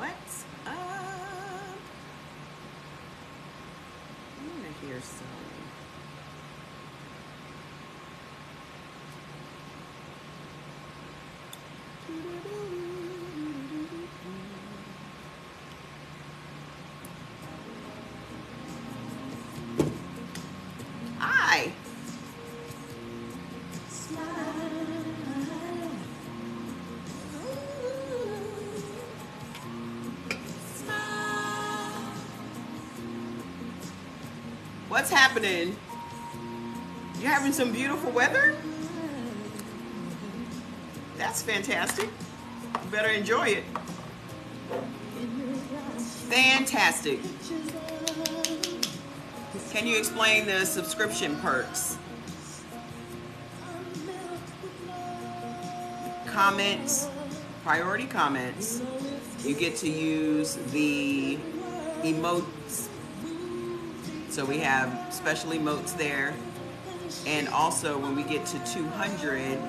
What's up? I want to hear some. Hi. What's happening? You having some beautiful weather? That's fantastic. You better enjoy it. Fantastic. Can you explain the subscription perks? Comments, priority comments. You get to use the emotes. So we have special emotes there. And also when we get to 200,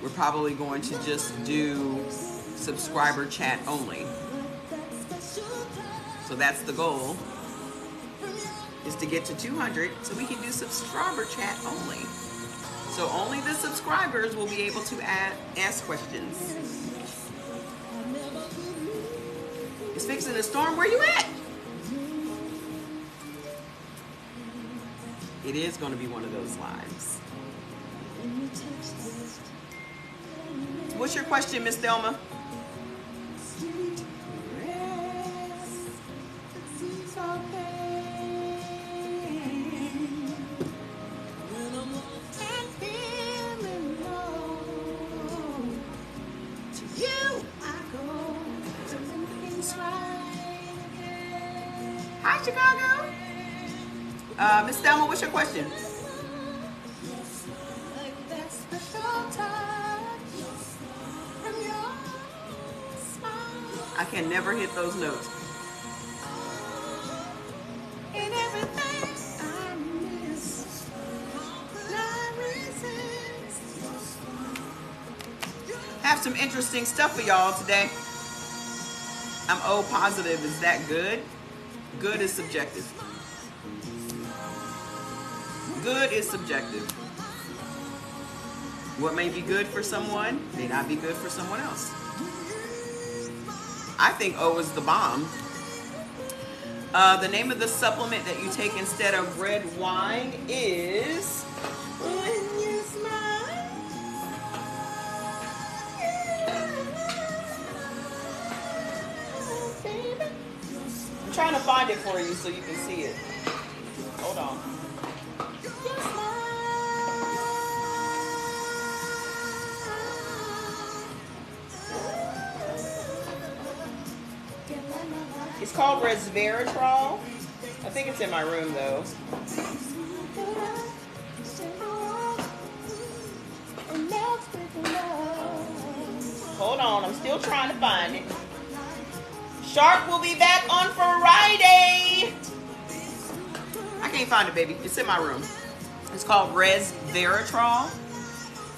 we're probably going to just do subscriber chat only. So that's the goal, is to get to 200 so we can do subscriber chat only. So only the subscribers will be able to ask questions. It's fixing a storm. Where you at? It is going to be one of those lives. What's your question, Miss Thelma? Hi, Chicago. Miss Thelma, what's your question? I can never hit those notes. Have some interesting stuff for y'all today. I'm O positive. Is that good? Good is subjective. Good is subjective. What may be good for someone may not be good for someone else. I think O is the bomb. The name of the supplement that you take instead of red wine is When You Smile. I'm trying to find it for you so you can see it. Hold on. It's called resveratrol. I think it's in my room though. Hold on, I'm still trying to find it. Sharp will be back on Friday. I can't find it, baby. It's in my room. It's called resveratrol.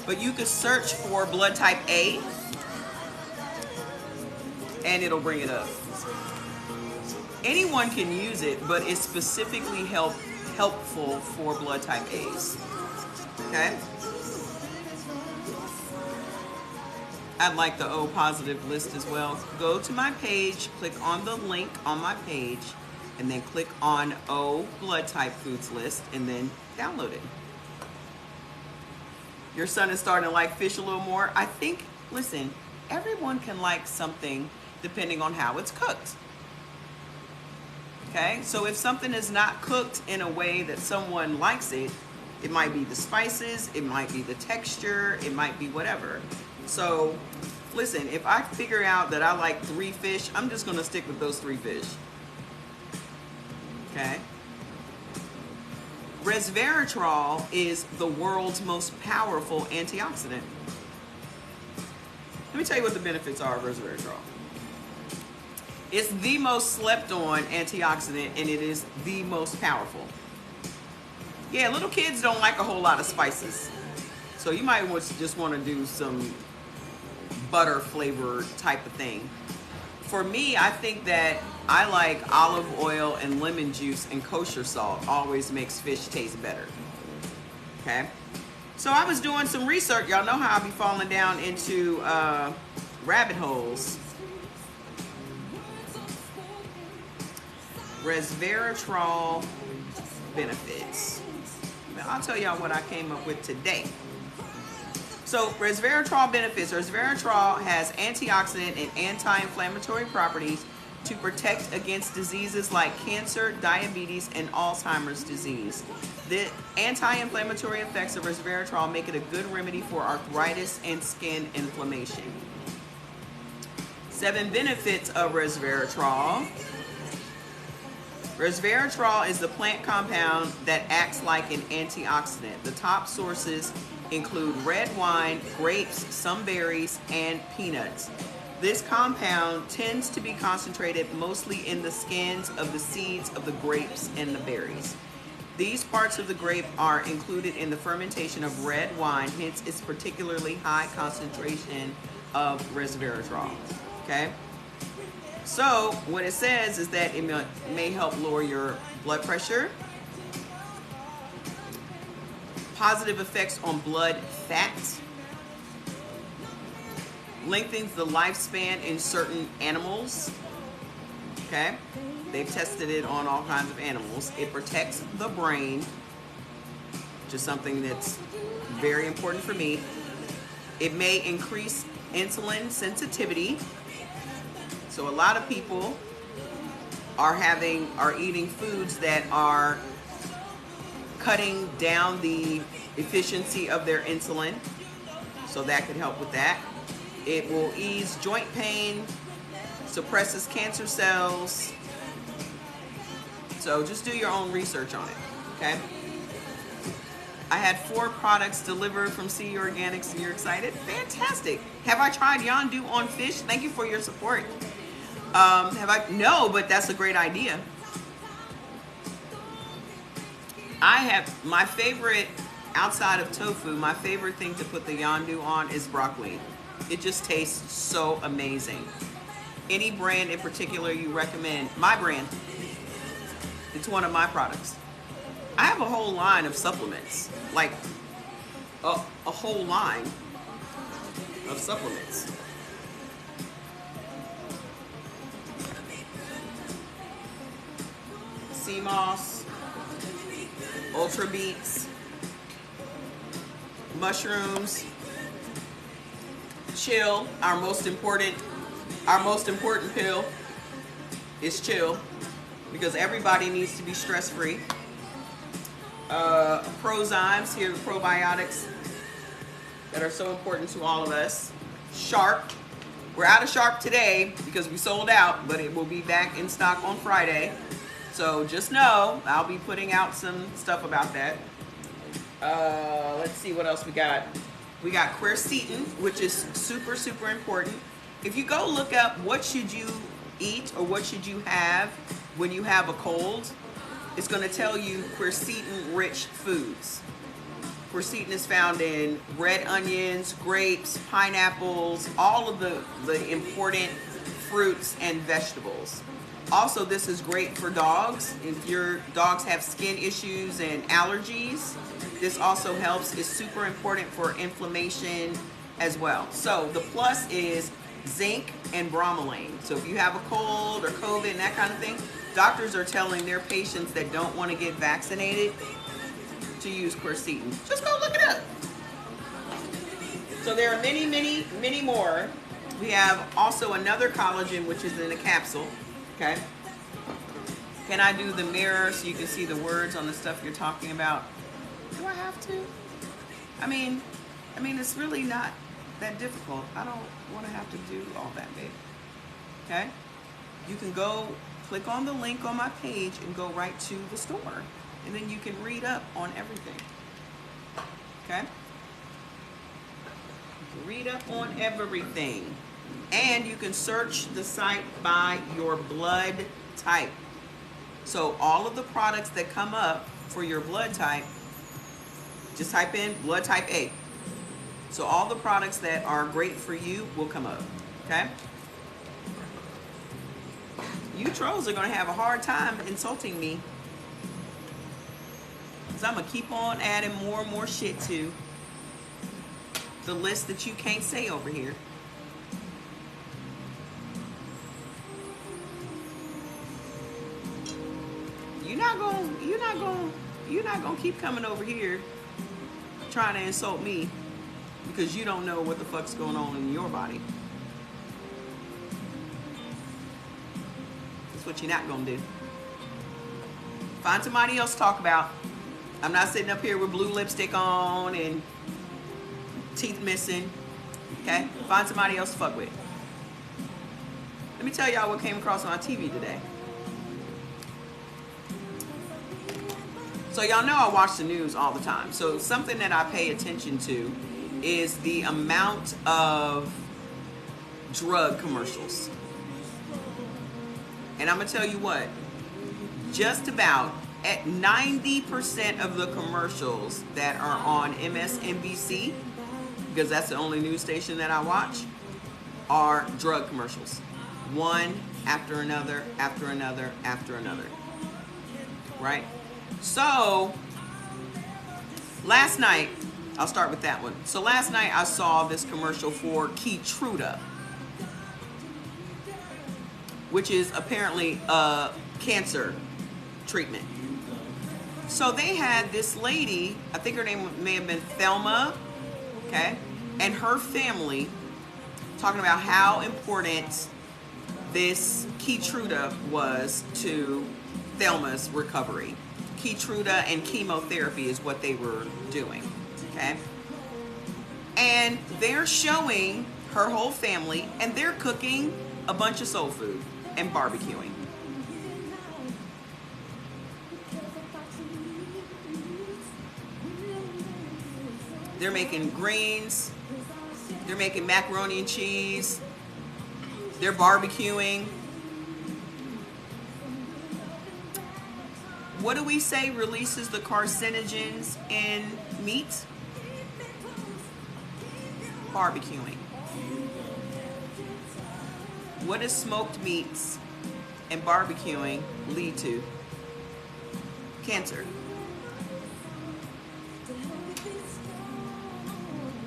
But you could search for blood type A and it'll bring it up. Anyone can use it, but it's specifically helpful for blood type A's. Okay? I'd like the O positive list as well. Go to my page, click on the link on my page, and then click on O blood type foods list, and then download it. Your son is starting to like fish a little more. I think, listen, everyone can like something depending on how it's cooked. Okay, so if something is not cooked in a way that someone likes it, it might be the spices, it might be the texture, it might be whatever. So listen, if I figure out that I like 3 fish, I'm just going to stick with those 3 fish. Okay. Resveratrol is the world's most powerful antioxidant. Let me tell you what the benefits are of resveratrol. It's the most slept on antioxidant, and it is the most powerful. Yeah, little kids don't like a whole lot of spices. So you might just want to do some butter flavor type of thing. For me, I think that I like olive oil and lemon juice and kosher salt always makes fish taste better. Okay? So I was doing some research. Y'all know how I be falling down into rabbit holes. Resveratrol benefits. I'll tell y'all what I came up with today. So resveratrol benefits. Resveratrol has antioxidant and anti-inflammatory properties to protect against diseases like cancer, diabetes, and Alzheimer's disease. The anti-inflammatory effects of resveratrol make it a good remedy for arthritis and skin inflammation. 7 benefits of resveratrol. Resveratrol is the plant compound that acts like an antioxidant. The top sources include red wine, grapes, some berries, and peanuts. This compound tends to be concentrated mostly in the skins of the seeds of the grapes and the berries. These parts of the grape are included in the fermentation of red wine, hence its particularly high concentration of resveratrol. Okay? So what it says is that it may help lower your blood pressure, positive effects on blood fat, lengthens the lifespan in certain animals. Okay, they've tested it on all kinds of animals. It protects the brain, which is something that's very important for me. It may increase insulin sensitivity. So a lot of people are eating foods that are cutting down the efficiency of their insulin. So that could help with that. It will ease joint pain, suppresses cancer cells. So just do your own research on it, okay? I had 4 products delivered from CE Organics, and you're excited? Fantastic. Have I tried Yondu on fish? Thank you for your support. No, but that's a great idea. I have my favorite, outside of tofu, my favorite thing to put the Yondu on is broccoli. It just tastes so amazing. Any brand in particular you recommend? My brand. It's one of my products. I have a whole line of supplements, like a whole line of supplements. Sea moss, ultra beets, mushrooms, chill. Our most important pill is chill, because everybody needs to be stress-free. Prozymes, here are the probiotics that are so important to all of us. Sharp. We're out of Sharp today because we sold out, but it will be back in stock on Friday. So just know I'll be putting out some stuff about that. Let's see what else we got. We got quercetin, which is super, super important. If you go look up what should you eat or what should you have when you have a cold, it's going to tell you quercetin-rich foods. Quercetin is found in red onions, grapes, pineapples, all of the important fruits and vegetables. Also, this is great for dogs. If your dogs have skin issues and allergies, this also helps. It's super important for inflammation as well. So the plus is zinc and bromelain. So if you have a cold or COVID and that kind of thing, doctors are telling their patients that don't want to get vaccinated to use quercetin. Just go look it up. So there are many, many, many more. We have also another collagen, which is in a capsule. Okay. Can I do the mirror so you can see the words on the stuff you're talking about? Do I have to? I mean, it's really not that difficult. I don't want to have to do all that big. Okay. You can go click on the link on my page and go right to the store, and then you can read up on everything. Okay. You can read up on everything. And you can search the site by your blood type. So all of the products that come up for your blood type, just type in blood type A. So all the products that are great for you will come up, okay? You trolls are going to have a hard time insulting me. Because I'm going to keep on adding more and more shit to the list that you can't say over here. You're not gonna keep coming over here trying to insult me because you don't know what the fuck's going on in your body. That's what you're not gonna do. Find somebody else to talk about. I'm not sitting up here with blue lipstick on and teeth missing. Okay? Find somebody else to fuck with. Let me tell y'all what came across on my TV today. So y'all know I watch the news all the time. So something that I pay attention to is the amount of drug commercials. And I'm gonna tell you what, just about at 90% of the commercials that are on MSNBC, because that's the only news station that I watch, are drug commercials. One after another, after another, after another. Right? So, last night, I'll start with that one. So last night I saw this commercial for Keytruda, which is apparently a cancer treatment. So they had this lady, I think her name may have been Thelma, okay, and her family talking about how important this Keytruda was to Thelma's recovery. Keytruda and chemotherapy is what they were doing, okay? And they're showing her whole family, and they're cooking a bunch of soul food and barbecuing. They're making greens, they're making macaroni and cheese, they're barbecuing. What do we say releases the carcinogens in meat? Barbecuing. What does smoked meats and barbecuing lead to? Cancer.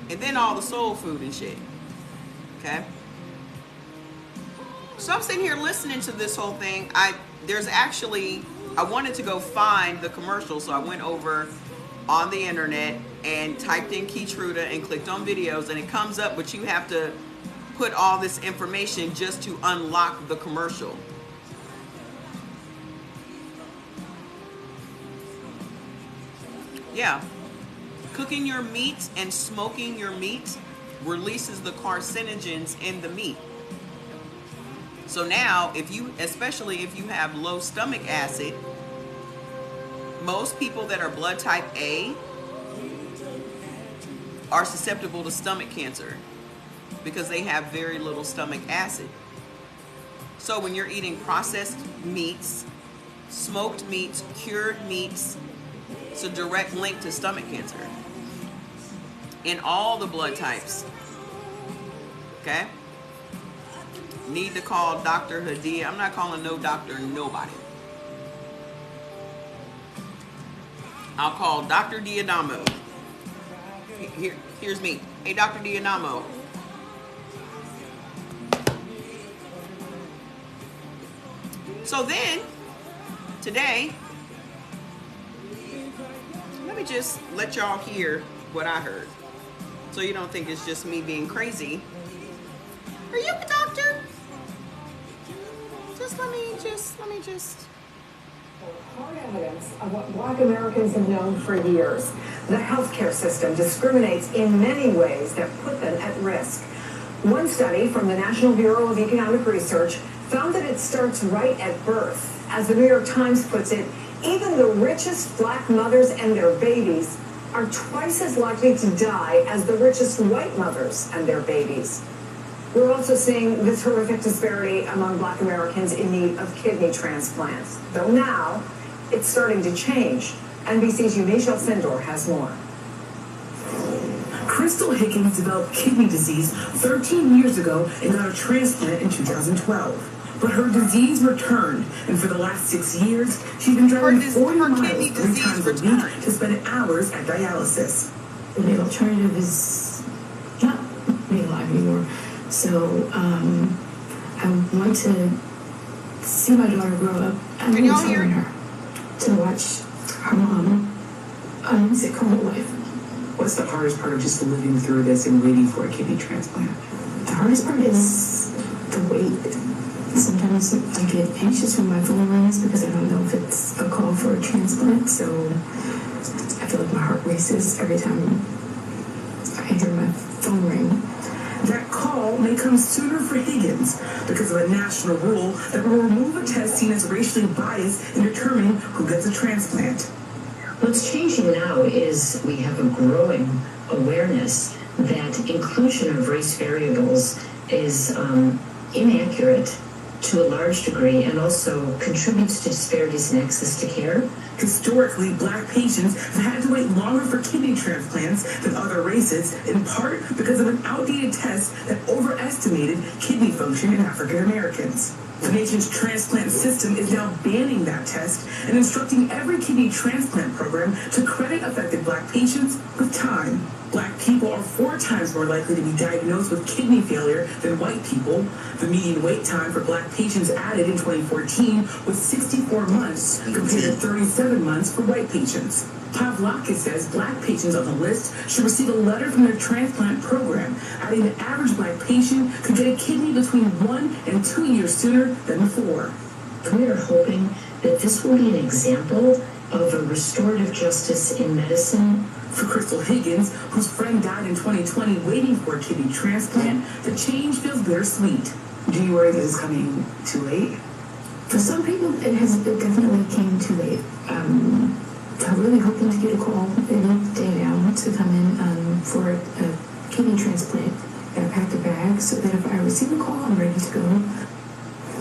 And then all the soul food and shit. Okay? So I'm sitting here listening to this whole thing. I wanted to go find the commercial, so I went over on the internet and typed in Keytruda and clicked on videos, and it comes up, but you have to put all this information just to unlock the commercial. Yeah. Cooking your meat and smoking your meat releases the carcinogens in the meat. So now, especially if you have low stomach acid, most people that are blood type A are susceptible to stomach cancer because they have very little stomach acid. So when you're eating processed meats, smoked meats, cured meats, it's a direct link to stomach cancer in all the blood types. Okay? Need to call Dr. Hadia. I'm not calling no doctor nobody. I'll call Dr. Diadamo. Here's me. Hey, Dr. Diadamo. So then, today, let me just let y'all hear what I heard, so you don't think it's just me being crazy. Are you a doctor? Let me just. Hard evidence of what Black Americans have known for years. The healthcare system discriminates in many ways that put them at risk. One study from the National Bureau of Economic Research found that it starts right at birth. As the New York Times puts it, even the richest Black mothers and their babies are twice as likely to die as the richest white mothers and their babies. We're also seeing this horrific disparity among Black Americans in need of kidney transplants. Though now, it's starting to change. NBC's Eunice Sendor has more. Crystal Higgins developed kidney disease 13 years ago and got a transplant in 2012. But her disease returned, and for the last 6 years, she's been driving 40 miles 3 times a week to spend hours at dialysis. The alternative is not being alive anymore. So I want to see my daughter grow up. I want to train her to watch her mom sit her whole life. What's the hardest part of just living through this and waiting for a kidney transplant? The hardest part is the wait. Sometimes I get anxious when my phone rings because I don't know if it's a call for a transplant. So I feel like my heart races every time I hear my phone ring. That call may come sooner for Higgins because of a national rule that will remove a test seen as racially biased in determining who gets a transplant. What's changing now is we have a growing awareness that inclusion of race variables is inaccurate to a large degree and also contributes to disparities in access to care. Historically, black patients have had to wait longer for kidney transplants than other races, in part because of an outdated test that overestimated kidney function in African Americans. The nation's transplant system is now banning that test and instructing every kidney transplant program to credit affected black patients with time. Black people are 4 times more likely to be diagnosed with kidney failure than white people. The median wait time for black patients added in 2014 was 64 months compared to 37 months for white patients. Pavlakis says black patients on the list should receive a letter from their transplant program, adding the average black patient could get a kidney between 1 and 2 years sooner than before. We are hoping that this will be an example of a restorative justice in medicine. For Crystal Higgins, whose friend died in 2020 waiting for a kidney transplant, the change feels bittersweet. Do you worry that it's coming too late? For some people, it definitely came too late. I'm really hoping to get a call any day now to come in for a kidney transplant. I packed a bag so that if I receive a call, I'm ready to go.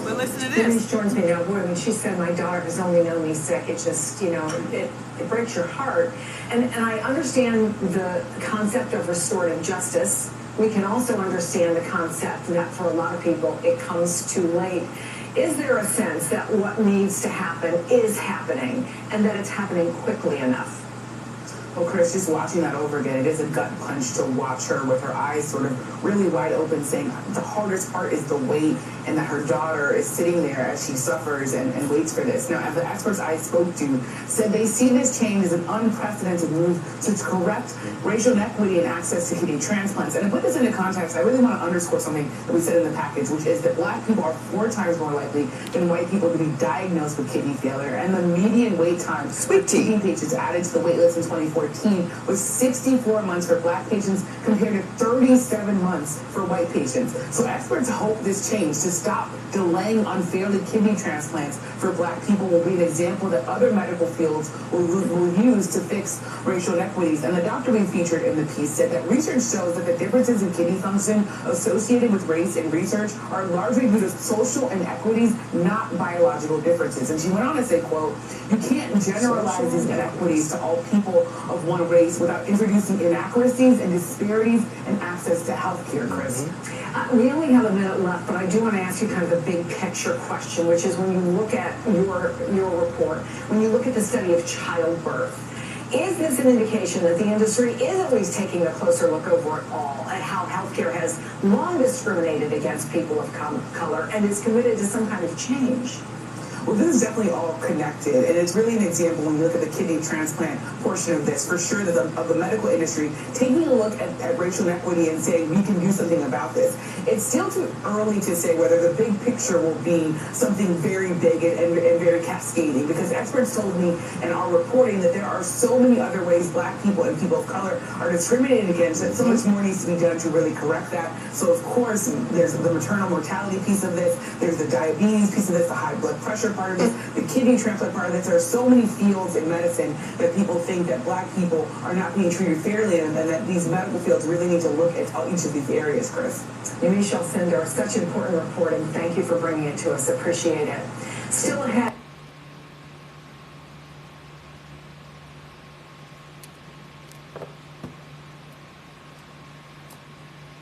But listen to this. Denise joins me now. Boy, when she said my daughter has only known me sick, it just, it breaks your heart. And I understand the concept of restorative justice. We can also understand the concept that for a lot of people, it comes too late. Is there a sense that what needs to happen is happening and that it's happening quickly enough? Well, Chris, just watching that over again, it is a gut punch to watch her with her eyes sort of really wide open saying the hardest part is the wait and that her daughter is sitting there as she suffers and waits for this. Now, the experts I spoke to said they see this change as an unprecedented move to correct racial inequity and access to kidney transplants. And to put this into context, I really want to underscore something that we said in the package, which is that black people are 4 times more likely than white people to be diagnosed with kidney failure. And the median wait time for kidney patients added to the wait list in 2014 was 64 months for black patients compared to 37 months for white patients. So experts hope this change to stop delaying unfairly kidney transplants for black people will be an example that other medical fields will use to fix racial inequities. And the doctor we featured in the piece said that research shows that the differences in kidney function associated with race in research are largely due to social inequities, not biological differences. And she went on to say, quote, "You can't generalize these inequities to all people of one race without introducing inaccuracies and disparities in access to health care," Chris. We only have a minute left, but I do want to ask you kind of a big picture question, which is when you look at your report, when you look at the study of childbirth, is this an indication that the industry is at least taking a closer look over it all at how healthcare has long discriminated against people of color and is committed to some kind of change? Well, this is definitely all connected, and it's really an example when you look at the kidney transplant portion of this, for sure, that of the medical industry, taking a look at racial inequity and saying we can do something about this. It's still too early to say whether the big picture will be something very big and very cascading, because experts told me in our reporting that there are so many other ways black people and people of color are discriminated against, that so much more needs to be done to really correct that. So, of course, there's the maternal mortality piece of this, there's the diabetes piece of this, the high blood pressure part of this, the kidney transplant part of this. There are so many fields in medicine that people think that black people are not being treated fairly, and that these medical fields really need to look at each of these areas, Chris. Michelle Cinder, such important reporting. Thank you for bringing it to us. Appreciate it. Still ahead.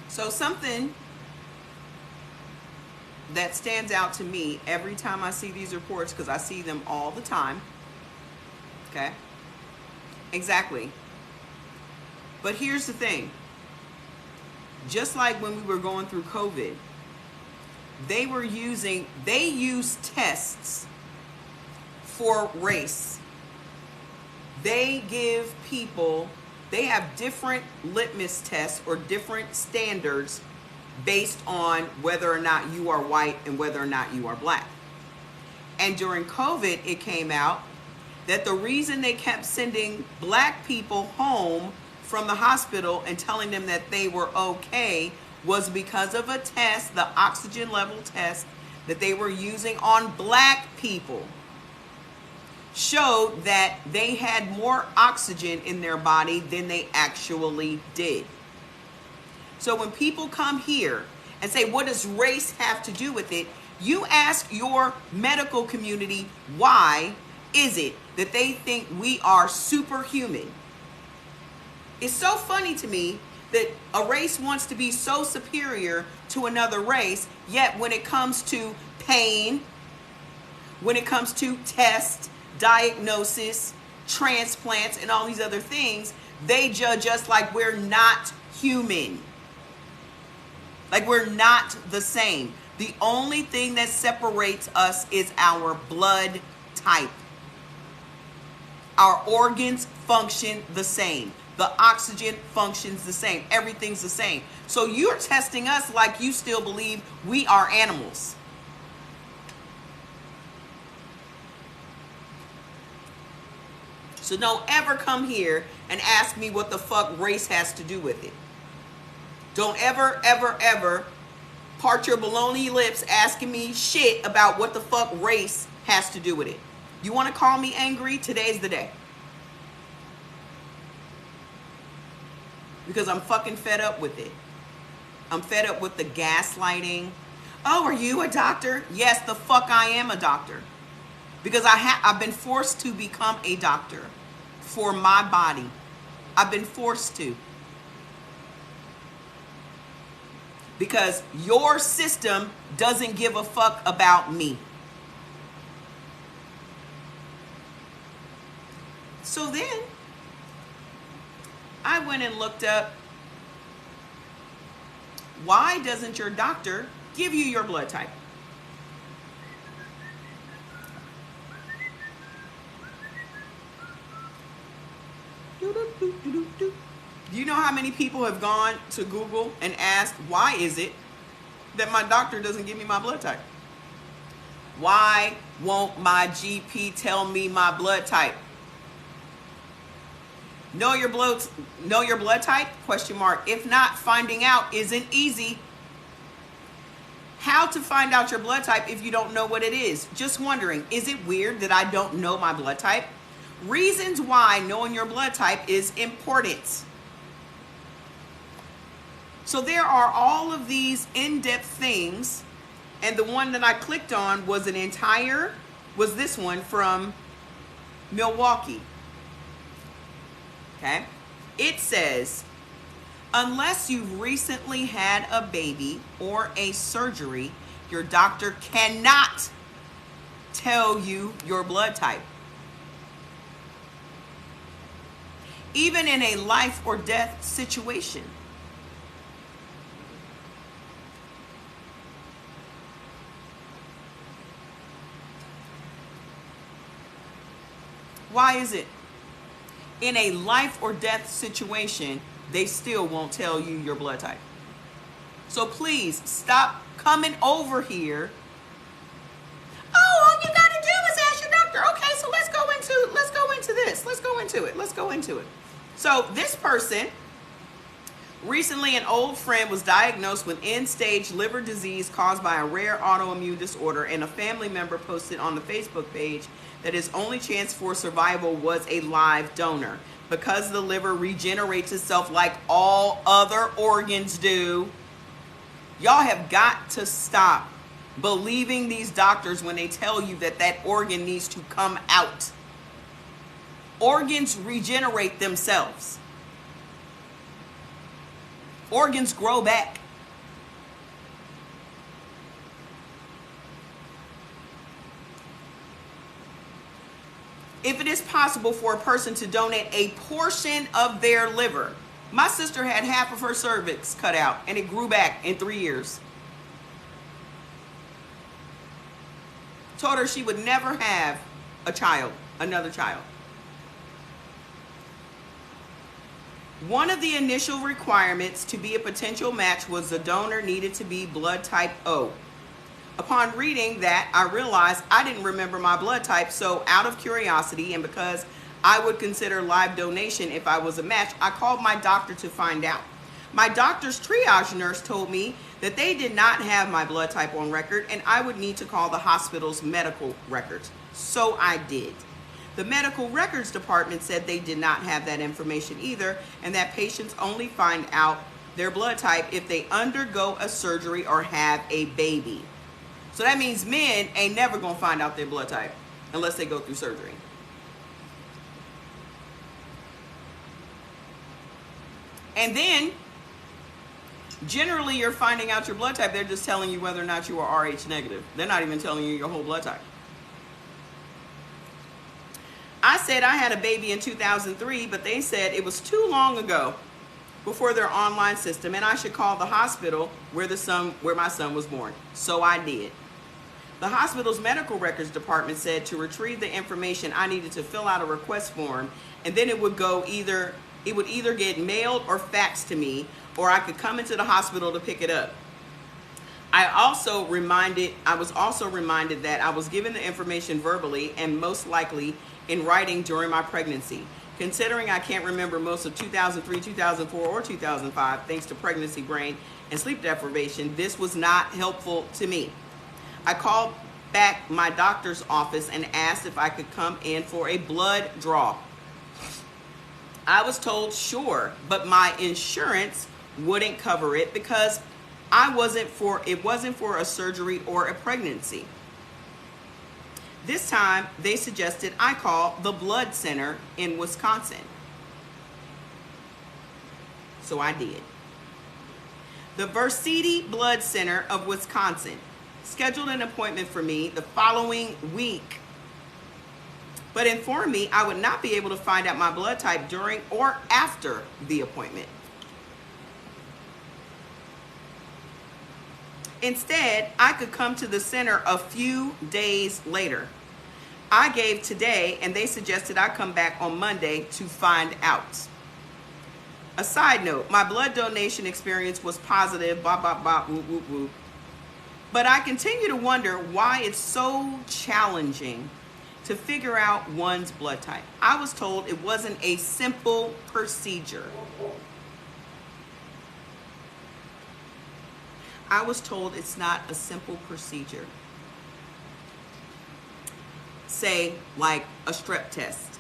So something that stands out to me every time I see these reports, because I see them all the time. Okay? Exactly. But here's the thing. Just like when we were going through COVID, they used tests for race. They give people, they have different litmus tests or different standards based on whether or not you are white and whether or not you are black. And during COVID, it came out that the reason they kept sending black people home from the hospital and telling them that they were okay was because of a test, the oxygen level test that they were using on black people showed that they had more oxygen in their body than they actually did. So when people come here and say, what does race have to do with it? You ask your medical community, why is it that they think we are superhuman? It's so funny to me that a race wants to be so superior to another race, yet when it comes to pain, when it comes to test, diagnosis, transplants, and all these other things, they judge us like we're not human. Like we're not the same. The only thing that separates us is our blood type. Our organs function the same. The oxygen functions the same. Everything's the same. So you're testing us like you still believe we are animals. So don't ever come here and ask me what the fuck race has to do with it. Don't ever, ever, ever part your baloney lips asking me shit about what the fuck race has to do with it. You want to call me angry? Today's the day. Because I'm fucking fed up with it. I'm fed up with the gaslighting. Oh, are you a doctor? Yes, the fuck I am a doctor. Because I've been forced to become a doctor for my body. I've been forced to. Because your system doesn't give a fuck about me. So then, I went and looked up, why doesn't your doctor give you your blood type? Do you know how many people have gone to Google and asked, why is it that my doctor doesn't give me my blood type? Why won't my GP tell me my blood type? Know your blood type? Question mark. If not, finding out isn't easy. How to find out your blood type if you don't know what it is? Just wondering, is it weird that I don't know my blood type? Reasons why knowing your blood type is important. So there are all of these in-depth things, and the one that I clicked on was this one from Milwaukee. Okay, it says, unless you've recently had a baby or a surgery, your doctor cannot tell you your blood type. Even in a life or death situation. Why is it? In a life or death situation, they still won't tell you your blood type. So please stop coming over here. Oh, all you gotta do is ask your doctor. Okay, so let's go into this. Let's go into it. So this person, recently an old friend was diagnosed with end-stage liver disease caused by a rare autoimmune disorder, and a family member posted on the Facebook page that his only chance for survival was a live donor. Because the liver regenerates itself like all other organs do. Y'all have got to stop believing these doctors when they tell you that that organ needs to come out. Organs regenerate themselves. Organs grow back. if it is possible for a person to donate a portion of their liver. My sister had half of her cervix cut out and it grew back in 3 years. Told her she would never have a child, another child. One of the initial requirements to be a potential match was the donor needed to be blood type O. Upon reading that, I realized I didn't remember my blood type, so out of curiosity and because I would consider live donation if I was a match, I called my doctor to find out. My doctor's triage nurse told me that they did not have my blood type on record and I would need to call the hospital's medical records. So I did. The medical records department said they did not have that information either and that patients only find out their blood type if they undergo a surgery or have a baby. So that means men ain't never gonna find out their blood type unless they go through surgery. And then, generally you're finding out your blood type, they're just telling you whether or not you are Rh negative. They're not even telling you your whole blood type. I said I had a baby in 2003, but they said it was too long ago before their online system and I should call the hospital where my son was born. So I did. The hospital's medical records department said to retrieve the information I needed to fill out a request form and then it would either get mailed or faxed to me or I could come into the hospital to pick it up. I was also reminded that I was given the information verbally and most likely in writing during my pregnancy. Considering I can't remember most of 2003, 2004, or 2005, thanks to pregnancy brain and sleep deprivation, this was not helpful to me. I called back my doctor's office and asked if I could come in for a blood draw. I was told sure, but my insurance wouldn't cover it because it wasn't for a surgery or a pregnancy. This time, they suggested I call the blood center in Wisconsin. So I did. The Versiti Blood Center of Wisconsin scheduled an appointment for me the following week, but informed me I would not be able to find out my blood type during or after the appointment. Instead, I could come to the center a few days later. I gave today and they suggested I come back on Monday to find out. A side note, my blood donation experience was positive, blah, blah, blah, whoop, whoop, whoop. But I continue to wonder why it's so challenging to figure out one's blood type. I was told it wasn't a simple procedure. I was told it's not a simple procedure. Say, like a strep test.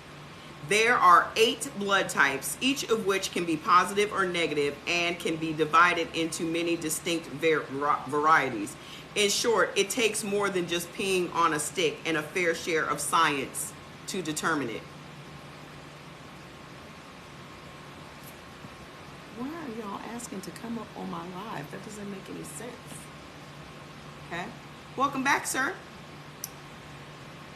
There are 8 blood types, each of which can be positive or negative and can be divided into many distinct varieties. In short, it takes more than just peeing on a stick and a fair share of science to determine it. Why are y'all asking to come up on my live? That doesn't make any sense. Okay. Welcome back, sir.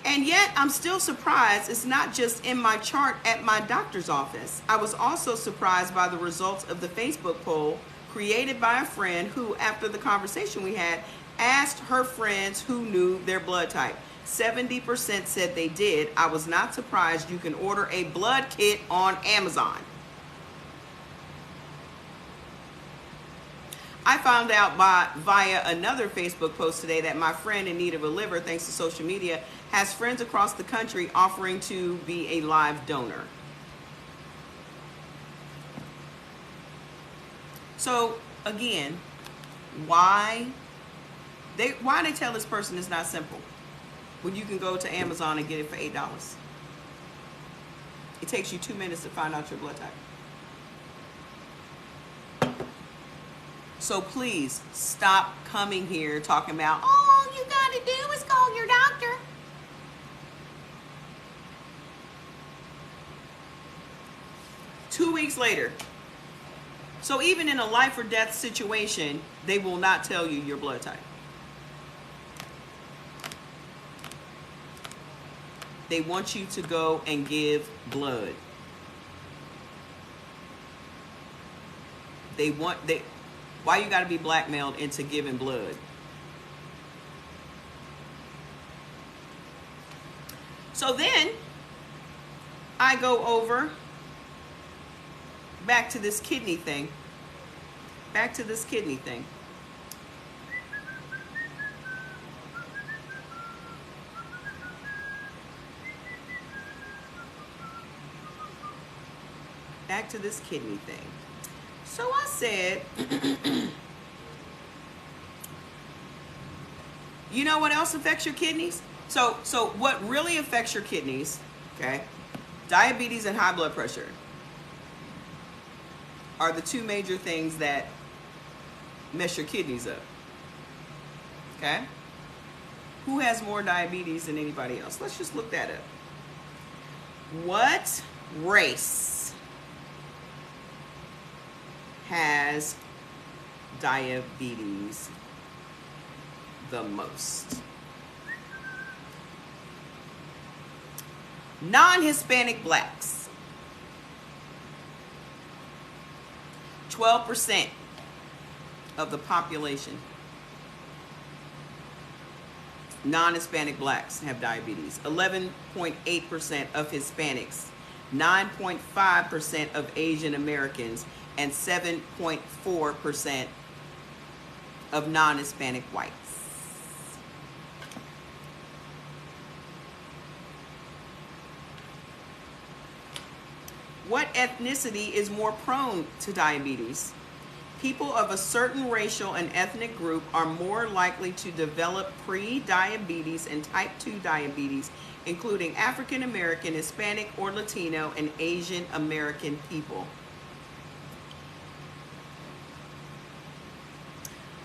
And yet, I'm still surprised it's not just in my chart at my doctor's office. I was also surprised by the results of the Facebook poll created by a friend who, after the conversation we had, asked her friends who knew their blood type. 70% said they did. I was not surprised. You can order a blood kit on Amazon. I found out via another Facebook post today that my friend in need of a liver, thanks to social media, has friends across the country offering to be a live donor. So again, why they tell this person it's not simple when you can go to Amazon and get it for $8? It takes you 2 minutes to find out your blood type. So please stop coming here talking about, all you gotta do is call your doctor. Two weeks later. So even in a life or death situation, they will not tell you your blood type. They want you to go and give blood. Why you got to be blackmailed into giving blood? So then I go over back to this kidney thing. Back to this kidney thing. Back to this kidney thing. So I said, you know what else affects your kidneys? So what really affects your kidneys, okay, diabetes and high blood pressure are the two major things that mess your kidneys up, okay? Who has more diabetes than anybody else? Let's just look that up. What race has diabetes the most? Non-Hispanic blacks. 12% of the population. Non-Hispanic blacks have diabetes. 11.8% of Hispanics. 9.5% of Asian Americans. And 7.4% of non-Hispanic whites. What ethnicity is more prone to diabetes? People of a certain racial and ethnic group are more likely to develop pre-diabetes and type 2 diabetes, including African American, Hispanic or Latino, and Asian American people.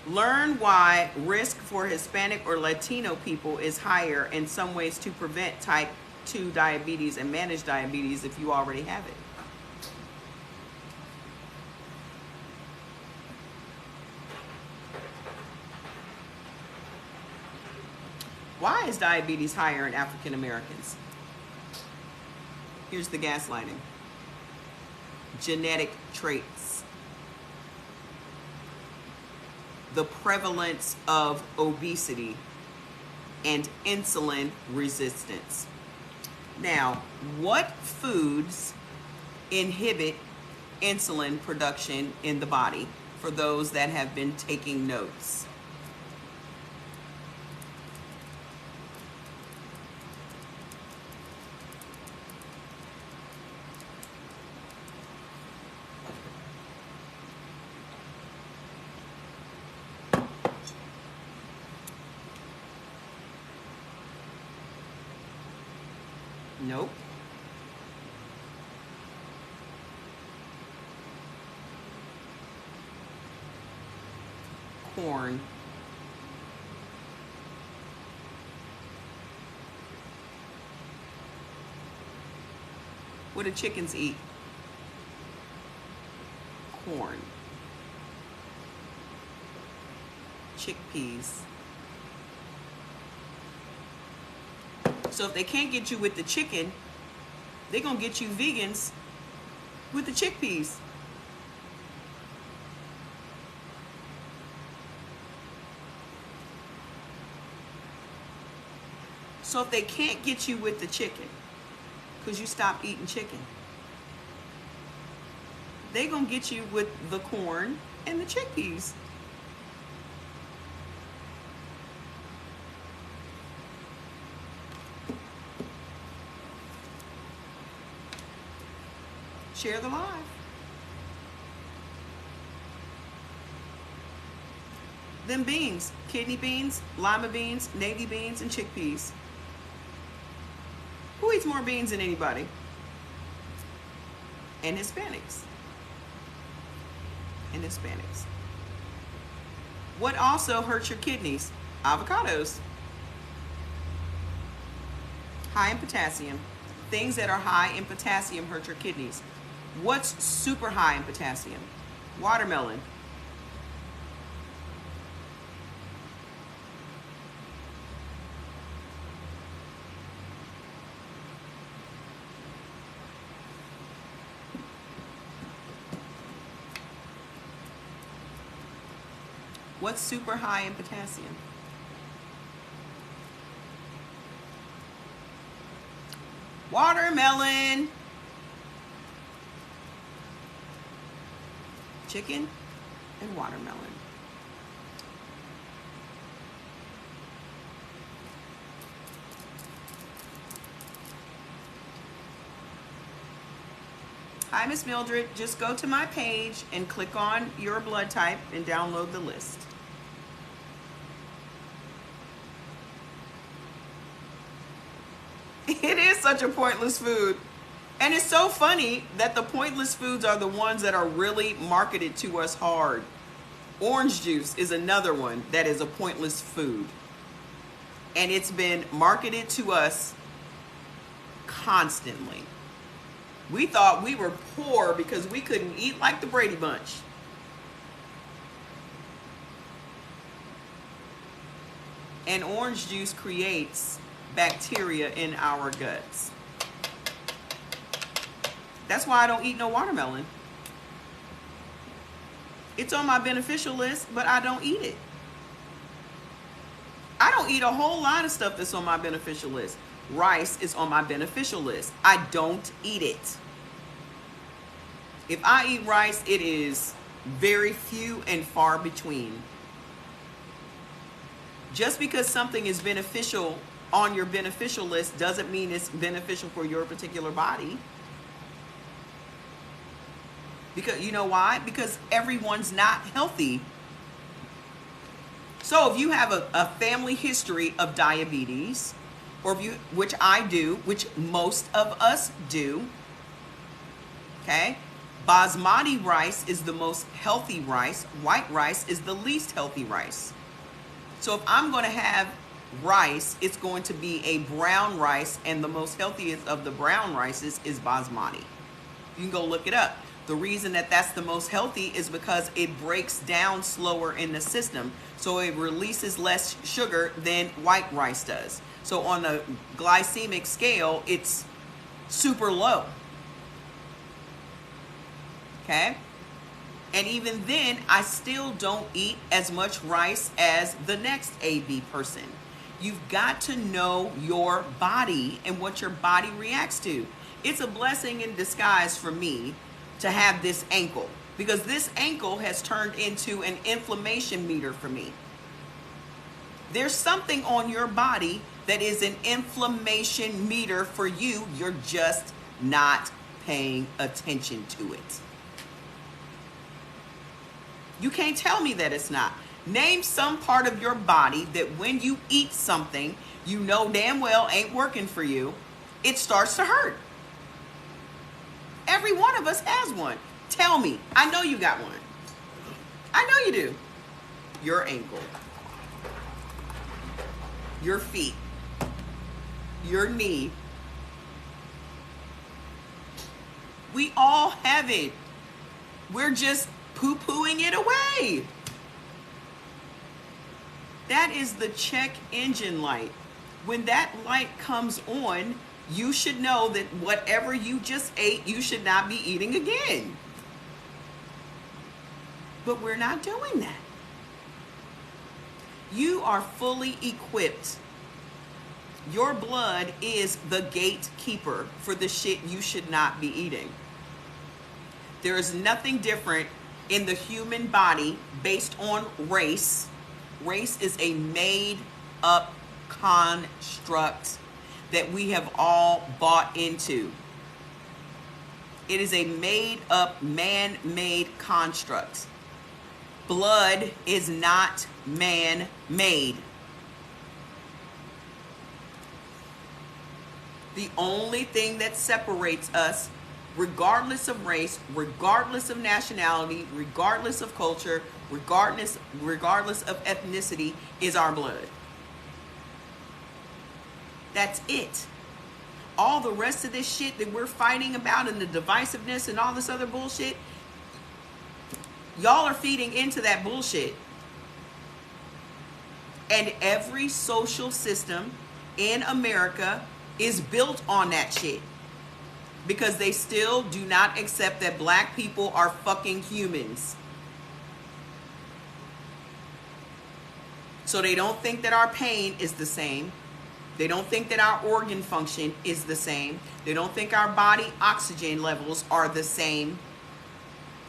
Learn why risk for Hispanic or Latino people is higher and some ways to prevent type 2 diabetes and manage diabetes if you already have it. Why is diabetes higher in African Americans? Here's the gaslighting. Genetic traits. The prevalence of obesity and insulin resistance. Now, what foods inhibit insulin production in the body for those that have been taking notes? Nope. Corn. What do chickens eat? Corn. Chickpeas. So if they can't get you with the chicken, they're going to get you vegans with the chickpeas. So if they can't get you with the chicken, because you stopped eating chicken, they're going to get you with the corn and the chickpeas. Share the live. Them beans, kidney beans, lima beans, navy beans, and chickpeas. Who eats more beans than anybody? And Hispanics. And Hispanics. What also hurts your kidneys? Avocados. High in potassium. Things that are high in potassium hurt your kidneys. What's super high in potassium? Watermelon. What's super high in potassium? Watermelon. Chicken and watermelon. Hi, Miss Mildred. Just go to my page and click on your blood type and download the list. It is such a pointless food. And it's so funny that the pointless foods are the ones that are really marketed to us hard. Orange juice is another one that is a pointless food. And it's been marketed to us constantly. We thought we were poor because we couldn't eat like the Brady Bunch. And orange juice creates bacteria in our guts. That's why I don't eat no watermelon. It's on my beneficial list, but I don't eat it. I don't eat a whole lot of stuff that's on my beneficial list. Rice is on my beneficial list. I don't eat it. If I eat rice, it is very few and far between. Just because something is beneficial on your beneficial list doesn't mean it's beneficial for your particular body. Because you know why? Because everyone's not healthy. So if you have a family history of diabetes, or if you, which I do, which most of us do, okay? Basmati rice is the most healthy rice. White rice is the least healthy rice. So if I'm going to have rice, it's going to be a brown rice, and the most healthiest of the brown rices is basmati. You can go look it up. The reason that that's the most healthy is because it breaks down slower in the system. So it releases less sugar than white rice does. So on the glycemic scale, it's super low. Okay? And even then, I still don't eat as much rice as the next AB person. You've got to know your body and what your body reacts to. It's a blessing in disguise for me to have this ankle, because this ankle has turned into an inflammation meter for me. There's something on your body that is an inflammation meter for you. You're just not paying attention to it. You can't tell me that it's not. Name some part of your body that when you eat something you know damn well ain't working for you, it starts to hurt. Every one of us has one. Tell me. I know you got one. I know you do. Your ankle. Your feet. Your knee. We all have it. We're just poo-pooing it away. That is the check engine light. When that light comes on, you should know that whatever you just ate, you should not be eating again. But we're not doing that. You are fully equipped. Your blood is the gatekeeper for the shit you should not be eating. There is nothing different in the human body based on race. Race is a made-up construct that we have all bought into. It is a made-up, man-made construct. Blood is not man-made. The only thing that separates us, regardless of race, regardless of nationality, regardless of culture, regardless of ethnicity, is our blood. That's it. All the rest of this shit that we're fighting about and the divisiveness and all this other bullshit, y'all are feeding into that bullshit. And every social system in America is built on that shit. Because they still do not accept that black people are fucking humans. So they don't think that our pain is the same. They don't think that our organ function is the same. They don't think our body oxygen levels are the same.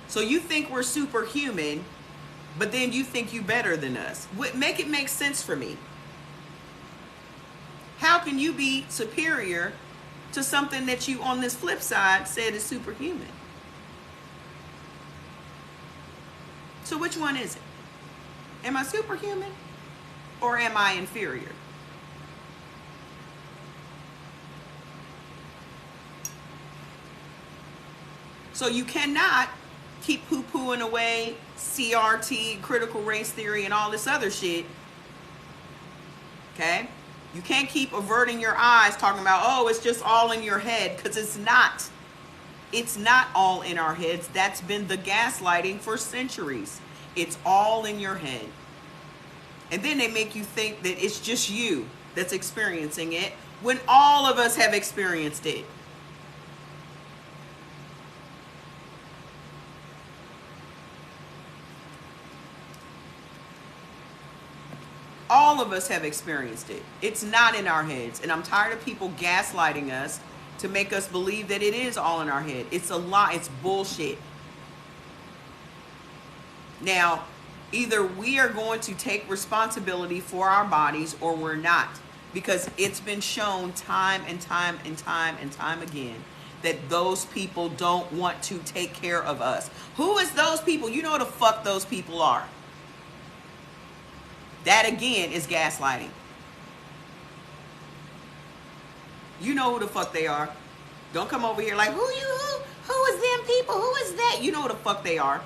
So you think we're superhuman, but then you think you better than us. Make it make sense for me. How can you be superior to something that you, on this flip side, said is superhuman? So which one is it? Am I superhuman or am I inferior? So you cannot keep poo-pooing away CRT, critical race theory, and all this other shit. Okay? You can't keep averting your eyes talking about, oh, it's just all in your head, because it's not. It's not all in our heads. That's been the gaslighting for centuries. It's all in your head. And then they make you think that it's just you that's experiencing it, when all of us have experienced it. All of us have experienced it. It's not in our heads. And I'm tired of people gaslighting us to make us believe that it is all in our head. It's a lie. It's bullshit. Now, either we are going to take responsibility for our bodies or we're not. Because it's been shown time and time and time and time again that those people don't want to take care of us. Who is those people? You know who the fuck those people are. That again is gaslighting. You know who the fuck they are. Don't come over here like, who is them people? Who is that? You know who the fuck they are.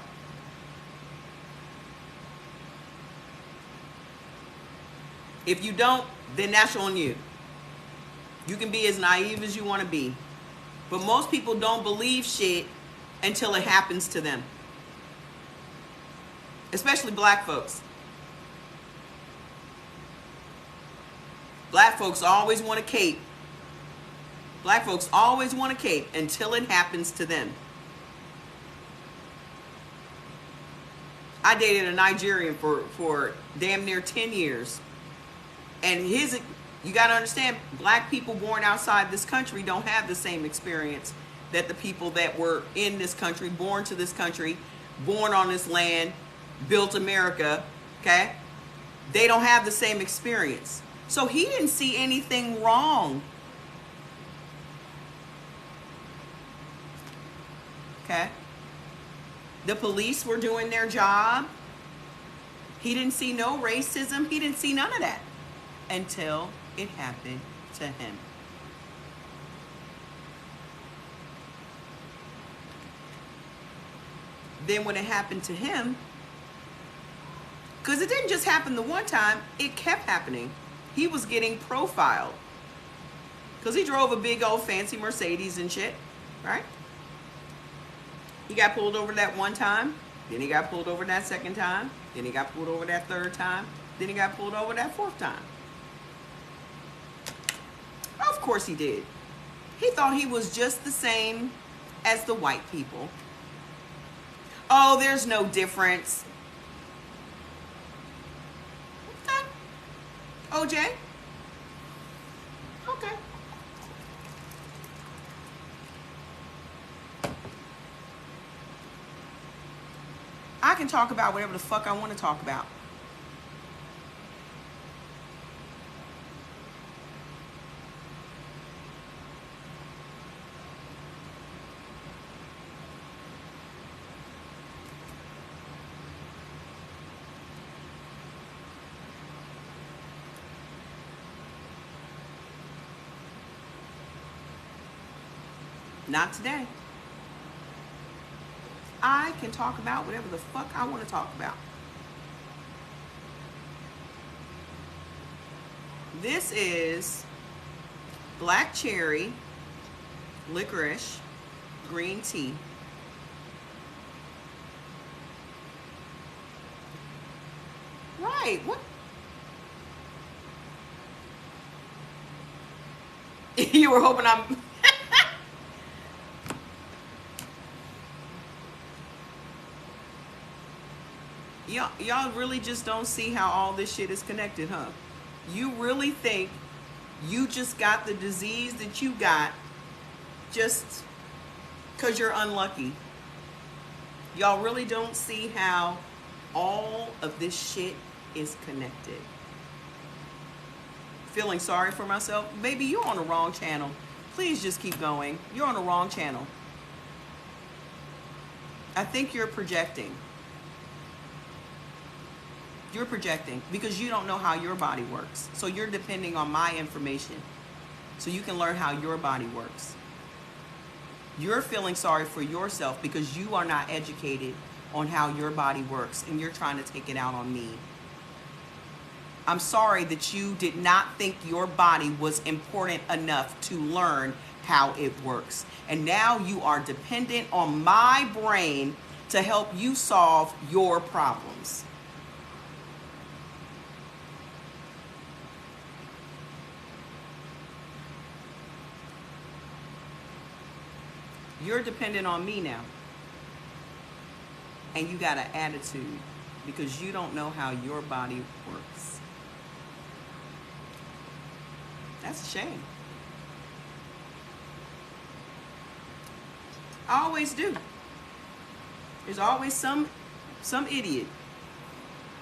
If you don't, then that's on you. You can be as naive as you want to be. But most people don't believe shit until it happens to them. Especially black folks. Black folks always want a cape. Black folks always want a cape until it happens to them. I dated a Nigerian for damn near 10 years. And you got to understand, black people born outside this country don't have the same experience that the people that were in this country, born to this country, born on this land, built America, okay? They don't have the same experience. So he didn't see anything wrong. Okay? The police were doing their job. He didn't see no racism. He didn't see none of that until it happened to him. Then when it happened to him, because it didn't just happen the one time, it kept happening. He was getting profiled because he drove a big old fancy Mercedes and shit, right? He got pulled over that one time. Then he got pulled over that second time. Then he got pulled over that third time. Then he got pulled over that fourth time. Of course he did. He thought he was just the same as the white people. Oh, there's no difference. OJ? Okay. I can talk about whatever the fuck I want to talk about. Not today. I can talk about whatever the fuck I want to talk about. This is black cherry, licorice, green tea. Right, what? You were hoping I'm... Y'all really just don't see how all this shit is connected, huh? You really think you just got the disease that you got just because you're unlucky. Y'all really don't see how all of this shit is connected. Feeling sorry for myself? Baby, you're on the wrong channel. Please just keep going. You're on the wrong channel. I think you're projecting. You're projecting because you don't know how your body works. So you're depending on my information so you can learn how your body works. You're feeling sorry for yourself because you are not educated on how your body works and you're trying to take it out on me. I'm sorry that you did not think your body was important enough to learn how it works. And now you are dependent on my brain to help you solve your problems. You're dependent on me now. And you got an attitude because you don't know how your body works. That's a shame. I always do. There's always some idiot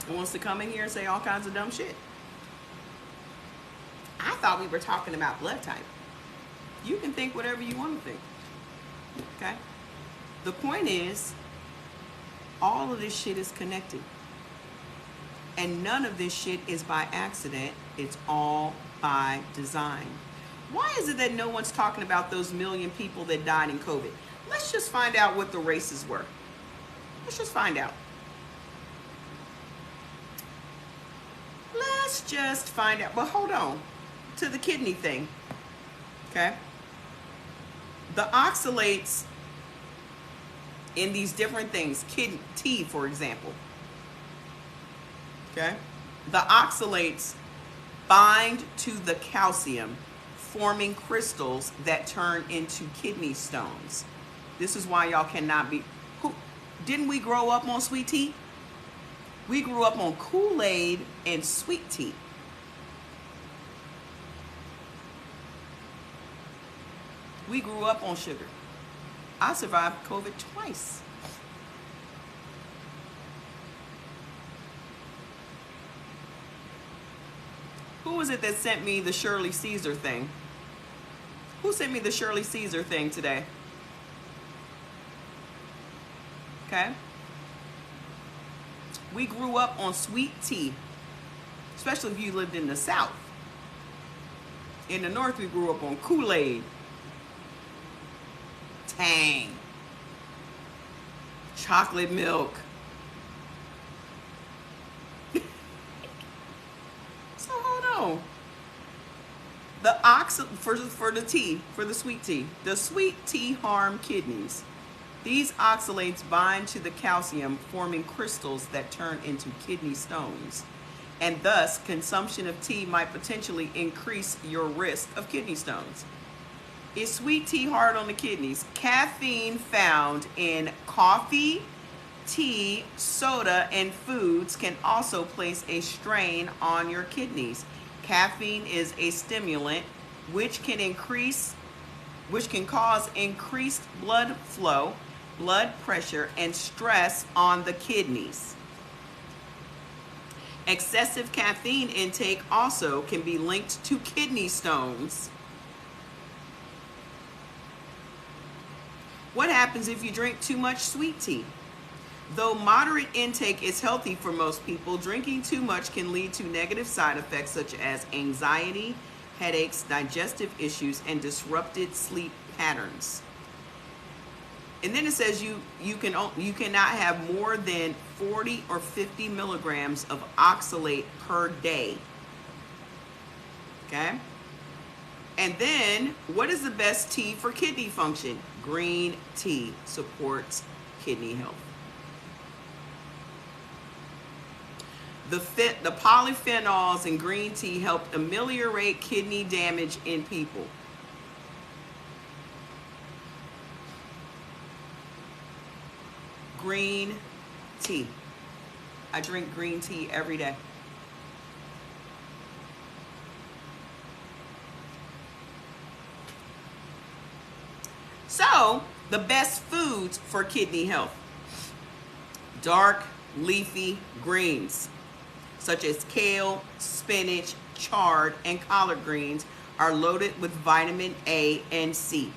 who wants to come in here and say all kinds of dumb shit. I thought we were talking about blood type. You can think whatever you want to think. Okay? The point is, all of this shit is connected. And none of this shit is by accident. It's all by design. Why is it that no one's talking about those million people that died in COVID? Let's just find out what the races were. Let's just find out. Let's just find out. But hold on. To the kidney thing. Okay? The oxalates in these different things, tea, for example. Okay? The oxalates bind to the calcium, forming crystals that turn into kidney stones. This is why y'all cannot be... Didn't we grow up on sweet tea? We grew up on Kool-Aid and sweet tea. We grew up on sugar. I survived COVID twice. Who was it that sent me the Shirley Caesar thing? Who sent me the Shirley Caesar thing today? Okay? We grew up on sweet tea, especially if you lived in the South. In the North, we grew up on Kool-Aid. Tang. Chocolate milk. So hold on. For the tea, for the sweet tea. The sweet tea harm kidneys. These oxalates bind to the calcium, forming crystals that turn into kidney stones. And thus, consumption of tea might potentially increase your risk of kidney stones. Is sweet tea hard on the kidneys? Caffeine found in coffee, tea, soda, and foods can also place a strain on your kidneys. Caffeine is a stimulant which can cause increased blood flow, blood pressure, and stress on the kidneys. Excessive caffeine intake also can be linked to kidney stones. What happens if you drink too much sweet tea? Though moderate intake is healthy for most people, drinking too much can lead to negative side effects such as anxiety, headaches, digestive issues, and disrupted sleep patterns. And then it says you cannot have more than 40 or 50 milligrams of oxalate per day. Okay? And then, what is the best tea for kidney function? Green tea supports kidney health. The polyphenols in green tea help ameliorate kidney damage in people. Green tea. I drink green tea every day. So, the best foods for kidney health: dark, leafy greens, such as kale, spinach, chard, and collard greens, are loaded with vitamin A and C.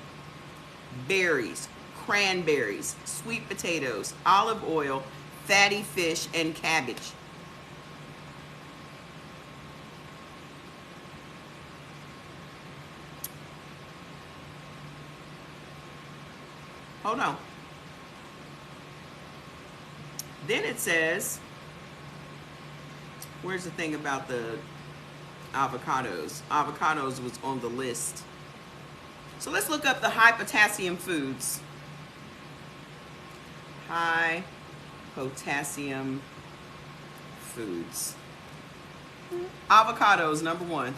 Berries, cranberries, sweet potatoes, olive oil, fatty fish, and cabbage. Hold on. Then it says, where's the thing about the avocados? Avocados was on the list. So let's look up the high potassium foods. High potassium foods. Avocados, number one.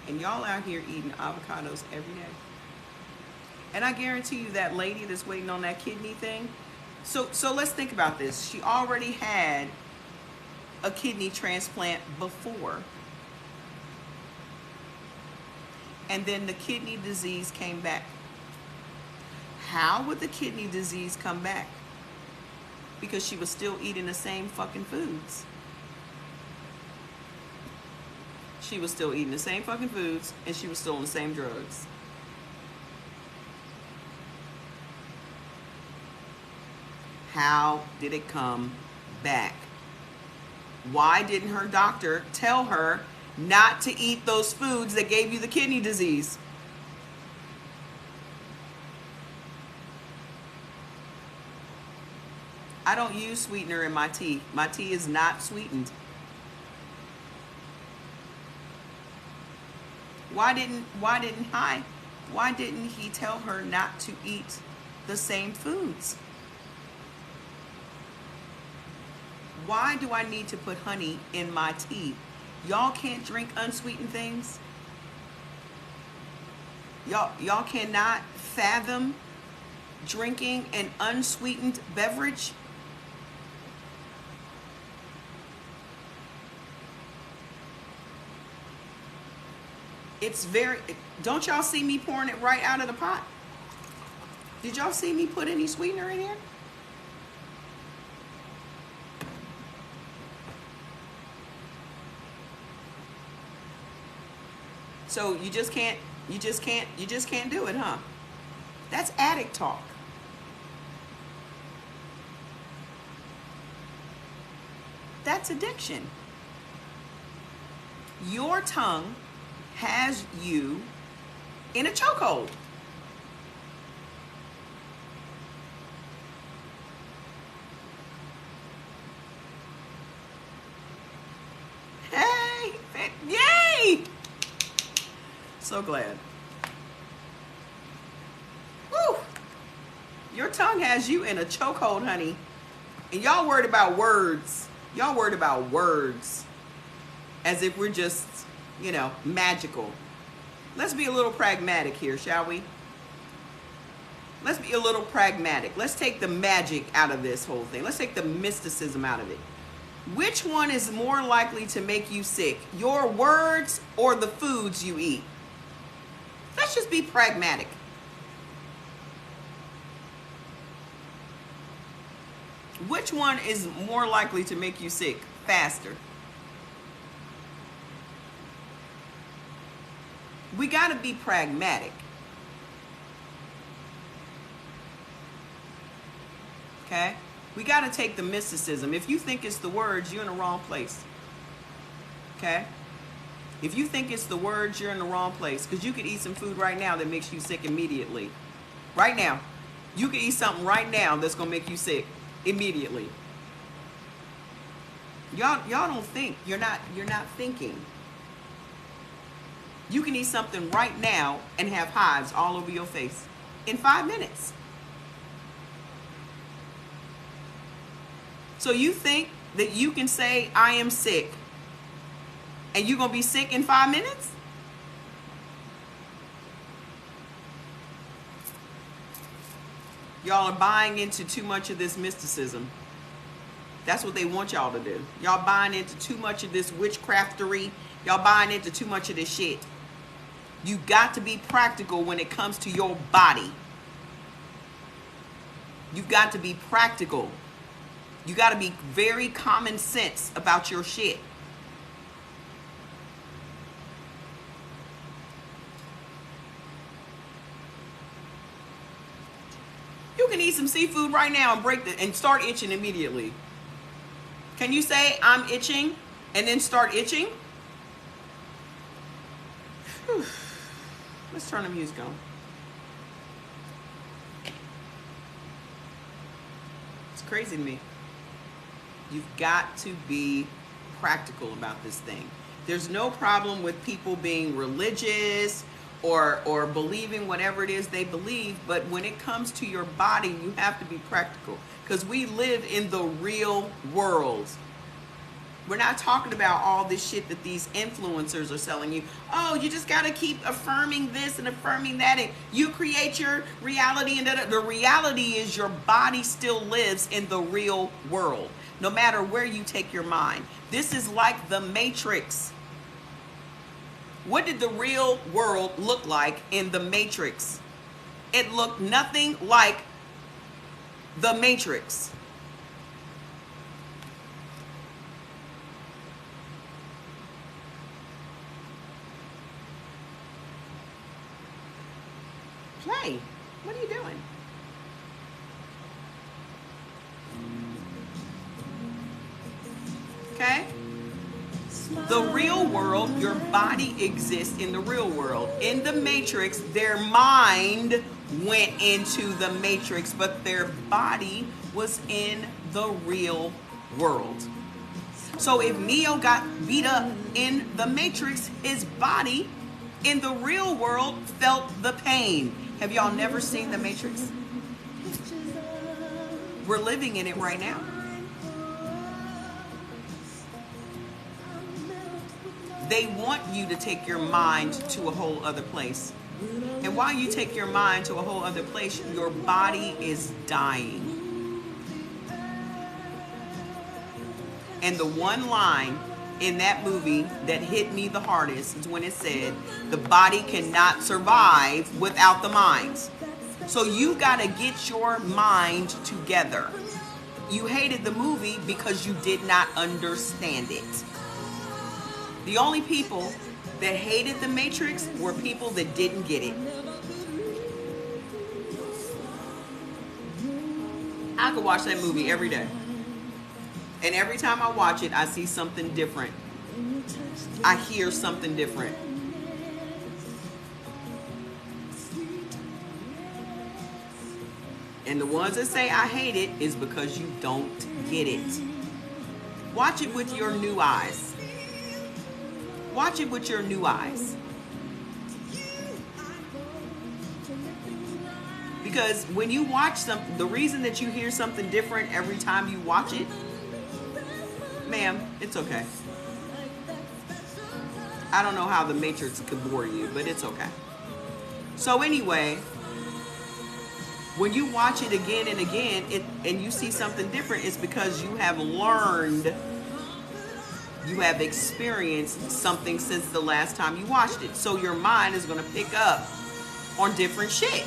And y'all out here eating avocados every day. And I guarantee you that lady that's waiting on that kidney thing. So let's think about this. She already had a kidney transplant before. And then the kidney disease came back. How would the kidney disease come back? Because she was still eating the same fucking foods. She was still eating the same fucking foods, and she was still on the same drugs. How did it come back? Why didn't her doctor tell her not to eat those foods that gave you the kidney disease? I don't use sweetener in my tea. My tea is not sweetened. Why didn't he tell her not to eat the same foods? Why do I need to put honey in my tea? Y'all can't drink unsweetened things? Y'all cannot fathom drinking an unsweetened beverage? It's very, don't y'all see me pouring it right out of the pot? Did y'all see me put any sweetener in here? So you just can't do it, huh? That's addict talk. That's addiction. Your tongue has you in a chokehold. Hey, yay! So glad. Woo! Your tongue has you in a chokehold, honey. And y'all worried about words. Y'all worried about words. As if we're just, magical. Let's be a little pragmatic here, shall we? Let's be a little pragmatic. Let's take the magic out of this whole thing. Let's take the mysticism out of it. Which one is more likely to make you sick? Your words or the foods you eat? Let's just be pragmatic. Which one is more likely to make you sick faster? We got to be pragmatic. Okay? We got to take the mysticism. If you think it's the words, you're in the wrong place. Okay? If you think it's the words, you're in the wrong place. Because you could eat some food right now that makes you sick immediately. Right now. You could eat something right now that's going to make you sick immediately. Y'all don't think. You're not thinking. You can eat something right now and have hives all over your face in 5 minutes. So you think that you can say, I am sick, and you're going to be sick in 5 minutes? Y'all are buying into too much of this mysticism. That's what they want y'all to do. Y'all buying into too much of this witchcraftery. Y'all buying into too much of this shit. You got to be practical when it comes to your body. You've got to be practical. You got to be very common sense about your shit. You can eat some seafood right now and start itching immediately. Can you say, I'm itching, and then start itching? Whew. Let's turn the music on. It's crazy to me. You've got to be practical about this thing. There's no problem with people being religious or believing whatever it is they believe, but when it comes to your body, you have to be practical, because we live in the real world. We're not talking about all this shit that these influencers are selling you. Oh, you just got to keep affirming this and affirming that, and you create your reality. And the reality is your body still lives in the real world, no matter where you take your mind. This is like the Matrix. What did the real world look like in the Matrix? It looked nothing like the Matrix. Play. What are you doing? Okay? The real world, your body exists in the real world. In the Matrix, their mind went into the Matrix, but their body was in the real world. So if Neo got beat up in the Matrix, his body in the real world felt the pain. Have y'all never seen the Matrix? We're living in it right now. They want you to take your mind to a whole other place. And while you take your mind to a whole other place, your body is dying. And the one line in that movie that hit me the hardest is when it said, the body cannot survive without the mind. So you got to get your mind together. You hated the movie because you did not understand it. The only people that hated the Matrix were people that didn't get it. I could watch that movie every day. And every time I watch it, I see something different. I hear something different. And the ones that say I hate it is because you don't get it. Watch it with your new eyes. Watch it with your new eyes. Because when you watch something, the reason that you hear something different every time you watch it, ma'am, it's okay. I don't know how the Matrix could bore you, but it's okay. So anyway, when you watch it again and again, and you see something different, it's because you have learned, you have experienced something since the last time you watched it. So your mind is going to pick up on different shit.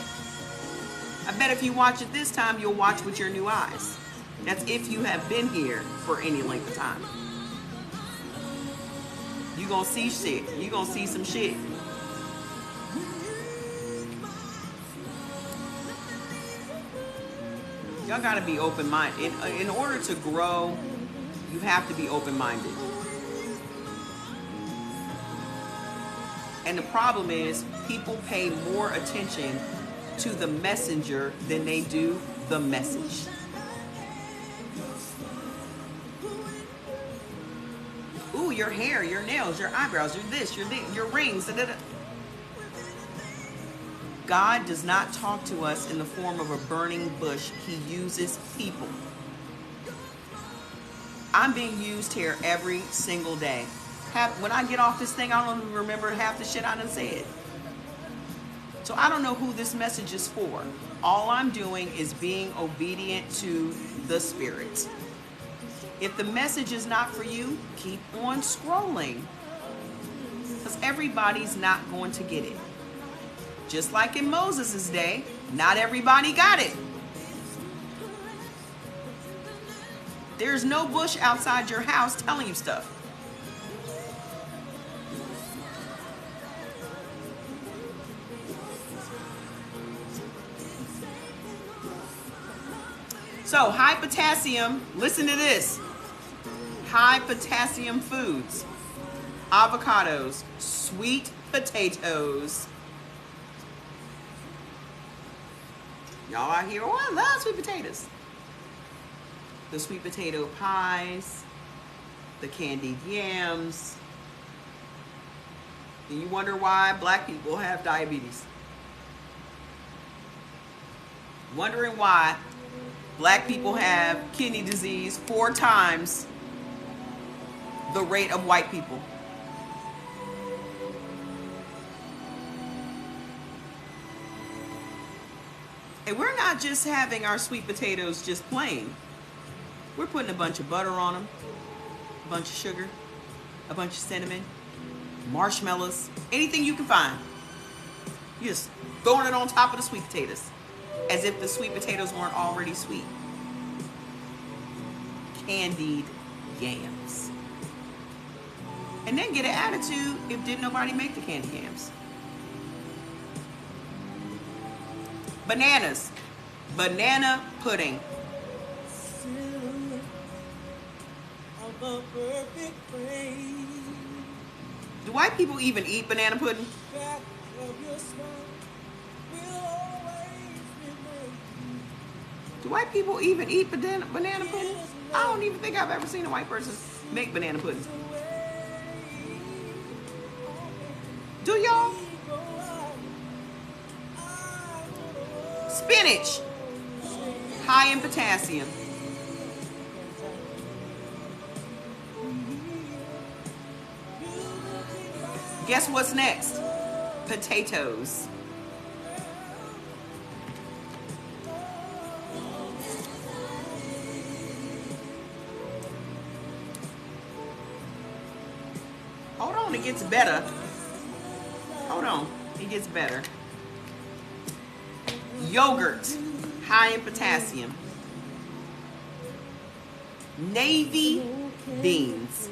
I bet if you watch it this time, you'll watch with your new eyes. That's if you have been here for any length of time. You're going to see shit. You're going to see some shit. Y'all got to be open-minded. In order to grow, you have to be open-minded. And the problem is, people pay more attention to the messenger than they do the message. Ooh, your hair, your nails, your eyebrows, your this, your rings. Da, da, da. God does not talk to us in the form of a burning bush. He uses people. I'm being used here every single day. When I get off this thing, I don't even remember half the shit I done said. So I don't know who this message is for. All I'm doing is being obedient to the Spirit. If the message is not for you, keep on scrolling. Because everybody's not going to get it. Just like in Moses' day, not everybody got it. There's no bush outside your house telling you stuff. So, high potassium, listen to this. High potassium foods. Avocados, sweet potatoes. Y'all out here, oh, I love sweet potatoes. The sweet potato pies, the candied yams. And you wonder why black people have diabetes. Wondering why black people have kidney disease 4 times the rate of white people. And we're not just having our sweet potatoes just plain. We're putting a bunch of butter on them, a bunch of sugar, a bunch of cinnamon, marshmallows, anything you can find. You're just throwing it on top of the sweet potatoes, as if the sweet potatoes weren't already sweet. Candied yams. And then get an attitude if didn't nobody make the candied yams. Bananas. Banana pudding. Do white people even eat banana pudding? Do white people even eat banana pudding? I don't even think I've ever seen a white person make banana pudding. Do y'all? Spinach, high in potassium. Guess what's next? Potatoes. Hold on, it gets better. Hold on, it gets better. Yogurt, high in potassium. Navy beans.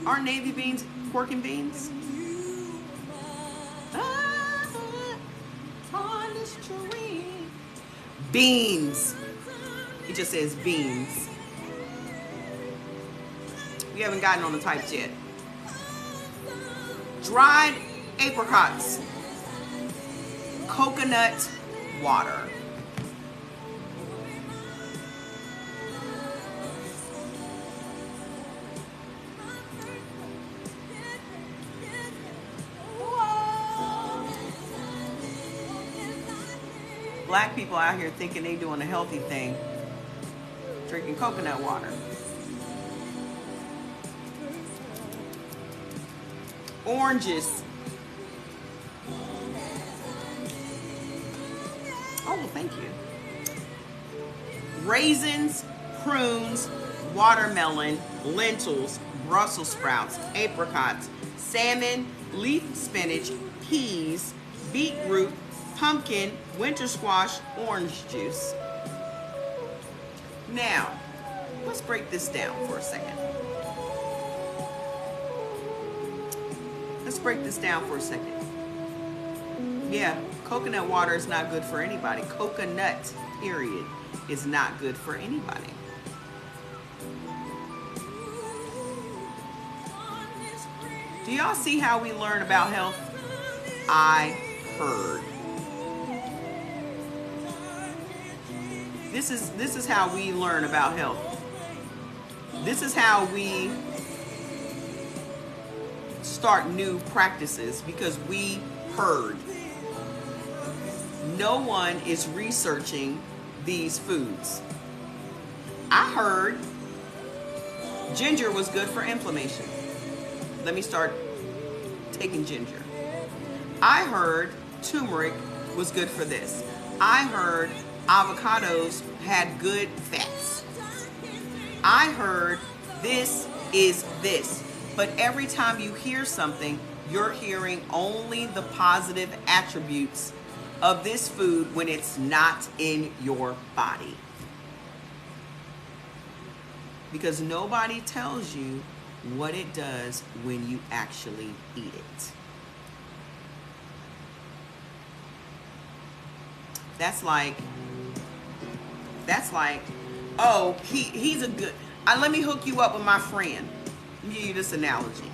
Are navy beans pork and beans? Beans. It just says beans. We haven't gotten on the types yet. Dried apricots. Coconut water. Black people out here thinking they doing a healthy thing, drinking coconut water. Oranges. Oh, well, thank you. Raisins, prunes, watermelon, lentils, Brussels sprouts, apricots, salmon, leaf spinach, peas, beetroot, pumpkin, winter squash, orange juice. Now, let's break this down for a second. Let's break this down for a second. Yeah, coconut water is not good for anybody. Coconut, period, is not good for anybody. Do y'all see how we learn about health? I heard. This is how we learn about health. This is how we start new practices, because we heard. No one is researching these foods. I heard ginger was good for inflammation. Let me start taking ginger. I heard turmeric was good for this. I heard avocados had good fats. I heard this is this. But every time you hear something, you're hearing only the positive attributes of this food when it's not in your body. Because nobody tells you what it does when you actually eat it. That's like, oh, he's a good, let me hook you up with my friend. Let me give you this analogy.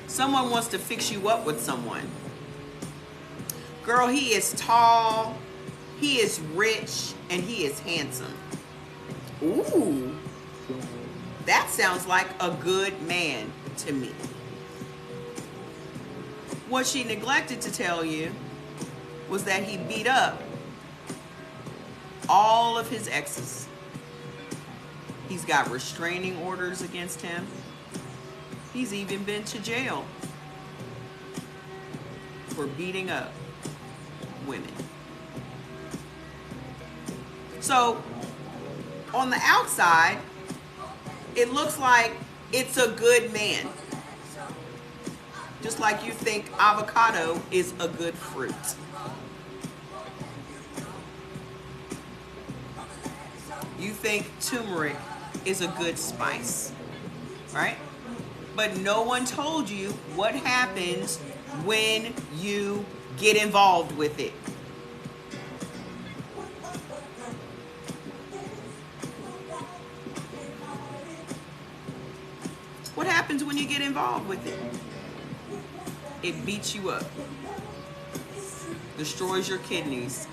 Someone wants to fix you up with someone. Girl, he is tall, he is rich, and he is handsome. Ooh, that sounds like a good man to me. What she neglected to tell you was that he beat up all of his exes. He's got restraining orders against him. He's even been to jail for beating up women. So, on the outside, it looks like it's a good man. Just like you think avocado is a good fruit. You think turmeric is a good spice, right? But no one told you what happens when you get involved with it. What happens when you get involved with it? It beats you up, destroys your kidneys,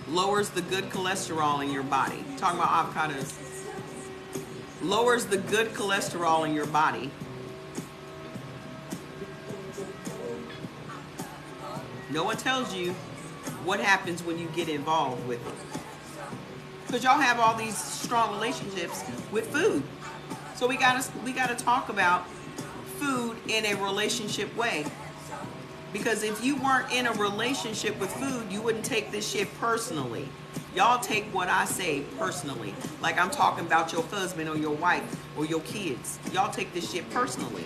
lowers the good cholesterol in your body. Talking about avocados. Lowers the good cholesterol in your body. No one tells you what happens when you get involved with it. Because y'all have all these strong relationships with food. So we gotta talk about food in a relationship way. Because if you weren't in a relationship with food, you wouldn't take this shit personally. Y'all take what I say personally. Like I'm talking about your husband or your wife or your kids. Y'all take this shit personally.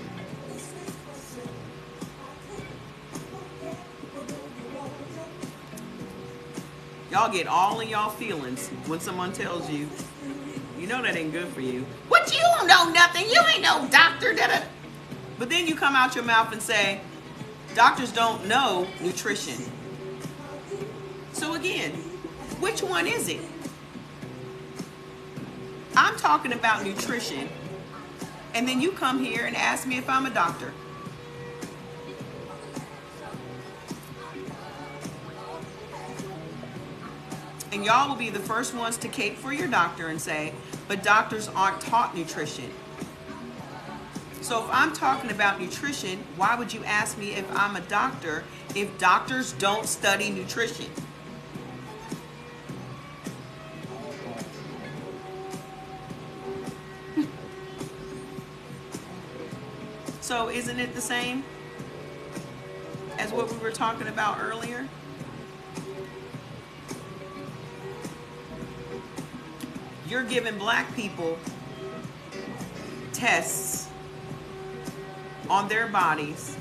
Y'all get all in y'all feelings when someone tells you, you know that ain't good for you. What, you don't know nothing? You ain't no doctor. But then you come out your mouth and say, doctors don't know nutrition. So again, which one is it? I'm talking about nutrition, and then you come here and ask me if I'm a doctor. And y'all will be the first ones to cape for your doctor and say, but doctors aren't taught nutrition. So if I'm talking about nutrition, why would you ask me if I'm a doctor if doctors don't study nutrition? So isn't it the same as what we were talking about earlier? You're giving black people tests on their bodies,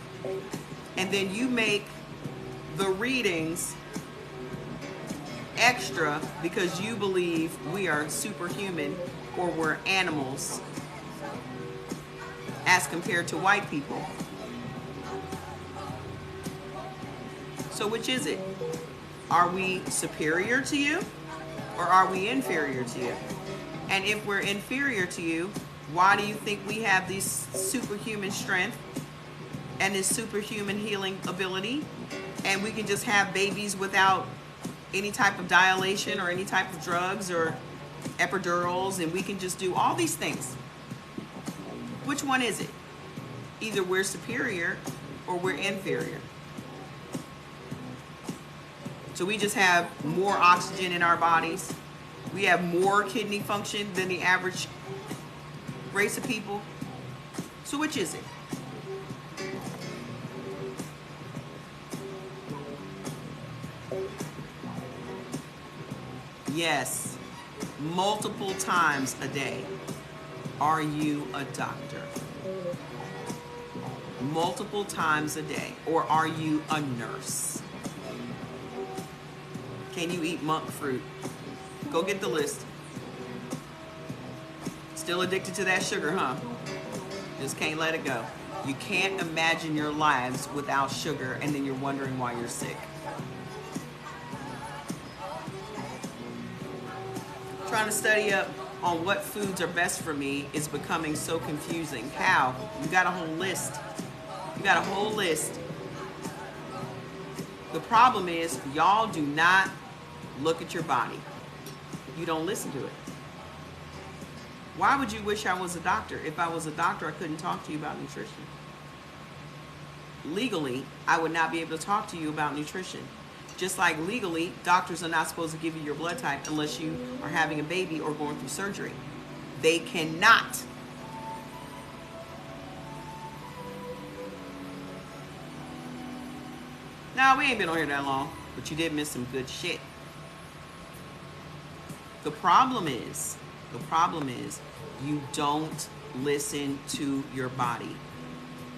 and then you make the readings extra because you believe we are superhuman or we're animals as compared to white people. So which is it? Are we superior to you or are we inferior to you? And if we're inferior to you, why do you think we have this superhuman strength and this superhuman healing ability, and we can just have babies without any type of dilation or any type of drugs or epidurals, and we can just do all these things? Which one is it? Either we're superior or we're inferior. So we just have more oxygen in our bodies. We have more kidney function than the average race of people. So which is it? Yes, multiple times a day. Are you a doctor? Multiple times a day. Or are you a nurse? Can you eat monk fruit? Go get the list. Still addicted to that sugar, huh? Just can't let it go. You can't imagine your lives without sugar, and then you're wondering why you're sick. Trying to study up on what foods are best for me is becoming so confusing. How? You got a whole list. You got a whole list. The problem is, y'all do not look at your body. You don't listen to it. Why would you wish I was a doctor? If I was a doctor, I couldn't talk to you about nutrition. Legally, I would not be able to talk to you about nutrition. Just like legally, doctors are not supposed to give you your blood type unless you are having a baby or going through surgery. They cannot. Now, we ain't been on here that long, but you did miss some good shit. The problem is you don't listen to your body.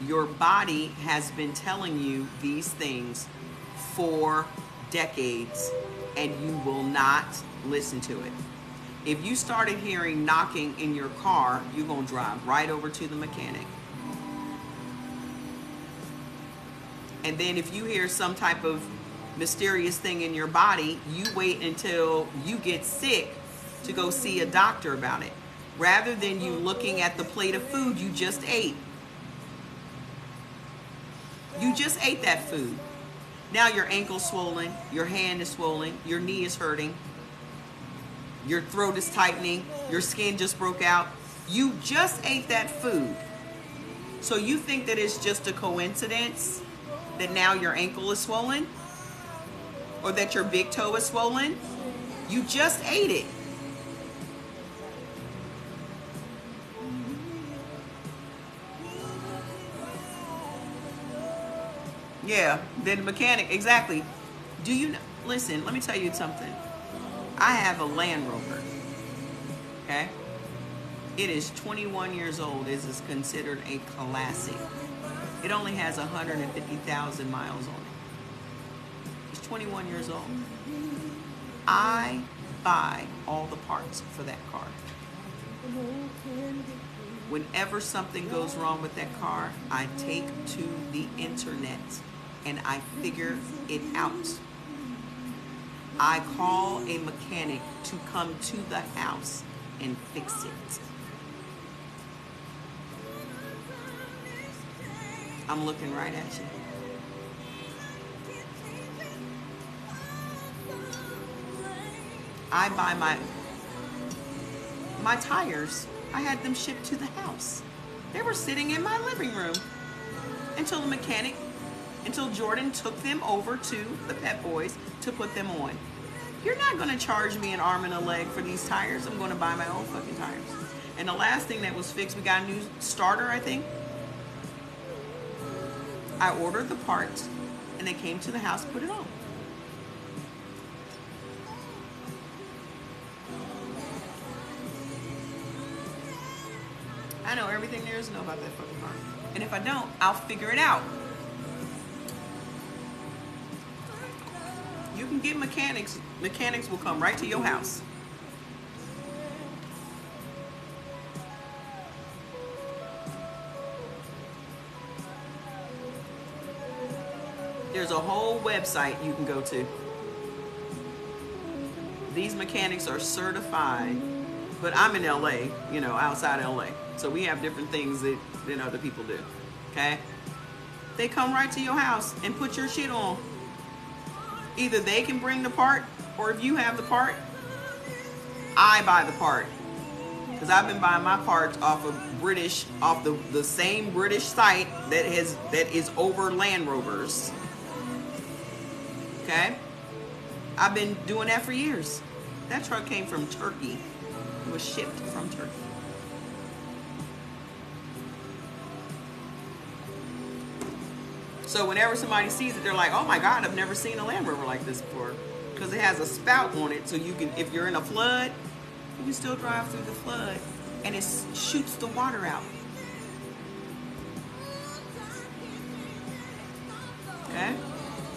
Your body has been telling you these things for decades, and you will not listen to it. If you started hearing knocking in your car, you're going to drive right over to the mechanic. And then if you hear some type of mysterious thing in your body, you wait until you get sick to go see a doctor about it, rather than you looking at the plate of food you just ate. You just ate that food. Now your ankle's swollen, your hand is swollen, your knee is hurting, your throat is tightening, your skin just broke out. You just ate that food. So you think that it's just a coincidence that now your ankle is swollen? Or that your big toe is swollen? You just ate it. Yeah, then the mechanic, exactly. Do you know? Listen, let me tell you something. I have a Land Rover, okay? It is 21 years old. It is considered a classic. It only has 150,000 miles on it. It's 21 years old. I buy all the parts for that car. Whenever something goes wrong with that car, I take to the internet and I figure it out. I call a mechanic to come to the house and fix it. I'm looking right at you. I buy my tires. I had them shipped to the house. They were sitting in my living room until Jordan took them over to the Pep Boys to put them on. You're not going to charge me an arm and a leg for these tires. I'm going to buy my own fucking tires. And the last thing that was fixed, we got a new starter, I think. I ordered the parts and they came to the house to put it on. I know everything there is to know about that fucking car. And if I don't, I'll figure it out. You can get mechanics. Mechanics will come right to your house. There's a whole website you can go to. These mechanics are certified, but I'm in LA, outside LA. So we have different things than other people do, okay? They come right to your house and put your shit on. Either they can bring the part, or if you have the part, I buy the part. Because I've been buying my parts off the same British site that is over Land Rovers. Okay? I've been doing that for years. That truck came from Turkey. It was shipped from Turkey. So whenever somebody sees it, they're like, oh my God, I've never seen a Land Rover like this before. because it has a spout on it, so you can, if you're in a flood, you can still drive through the flood, and it shoots the water out. Okay?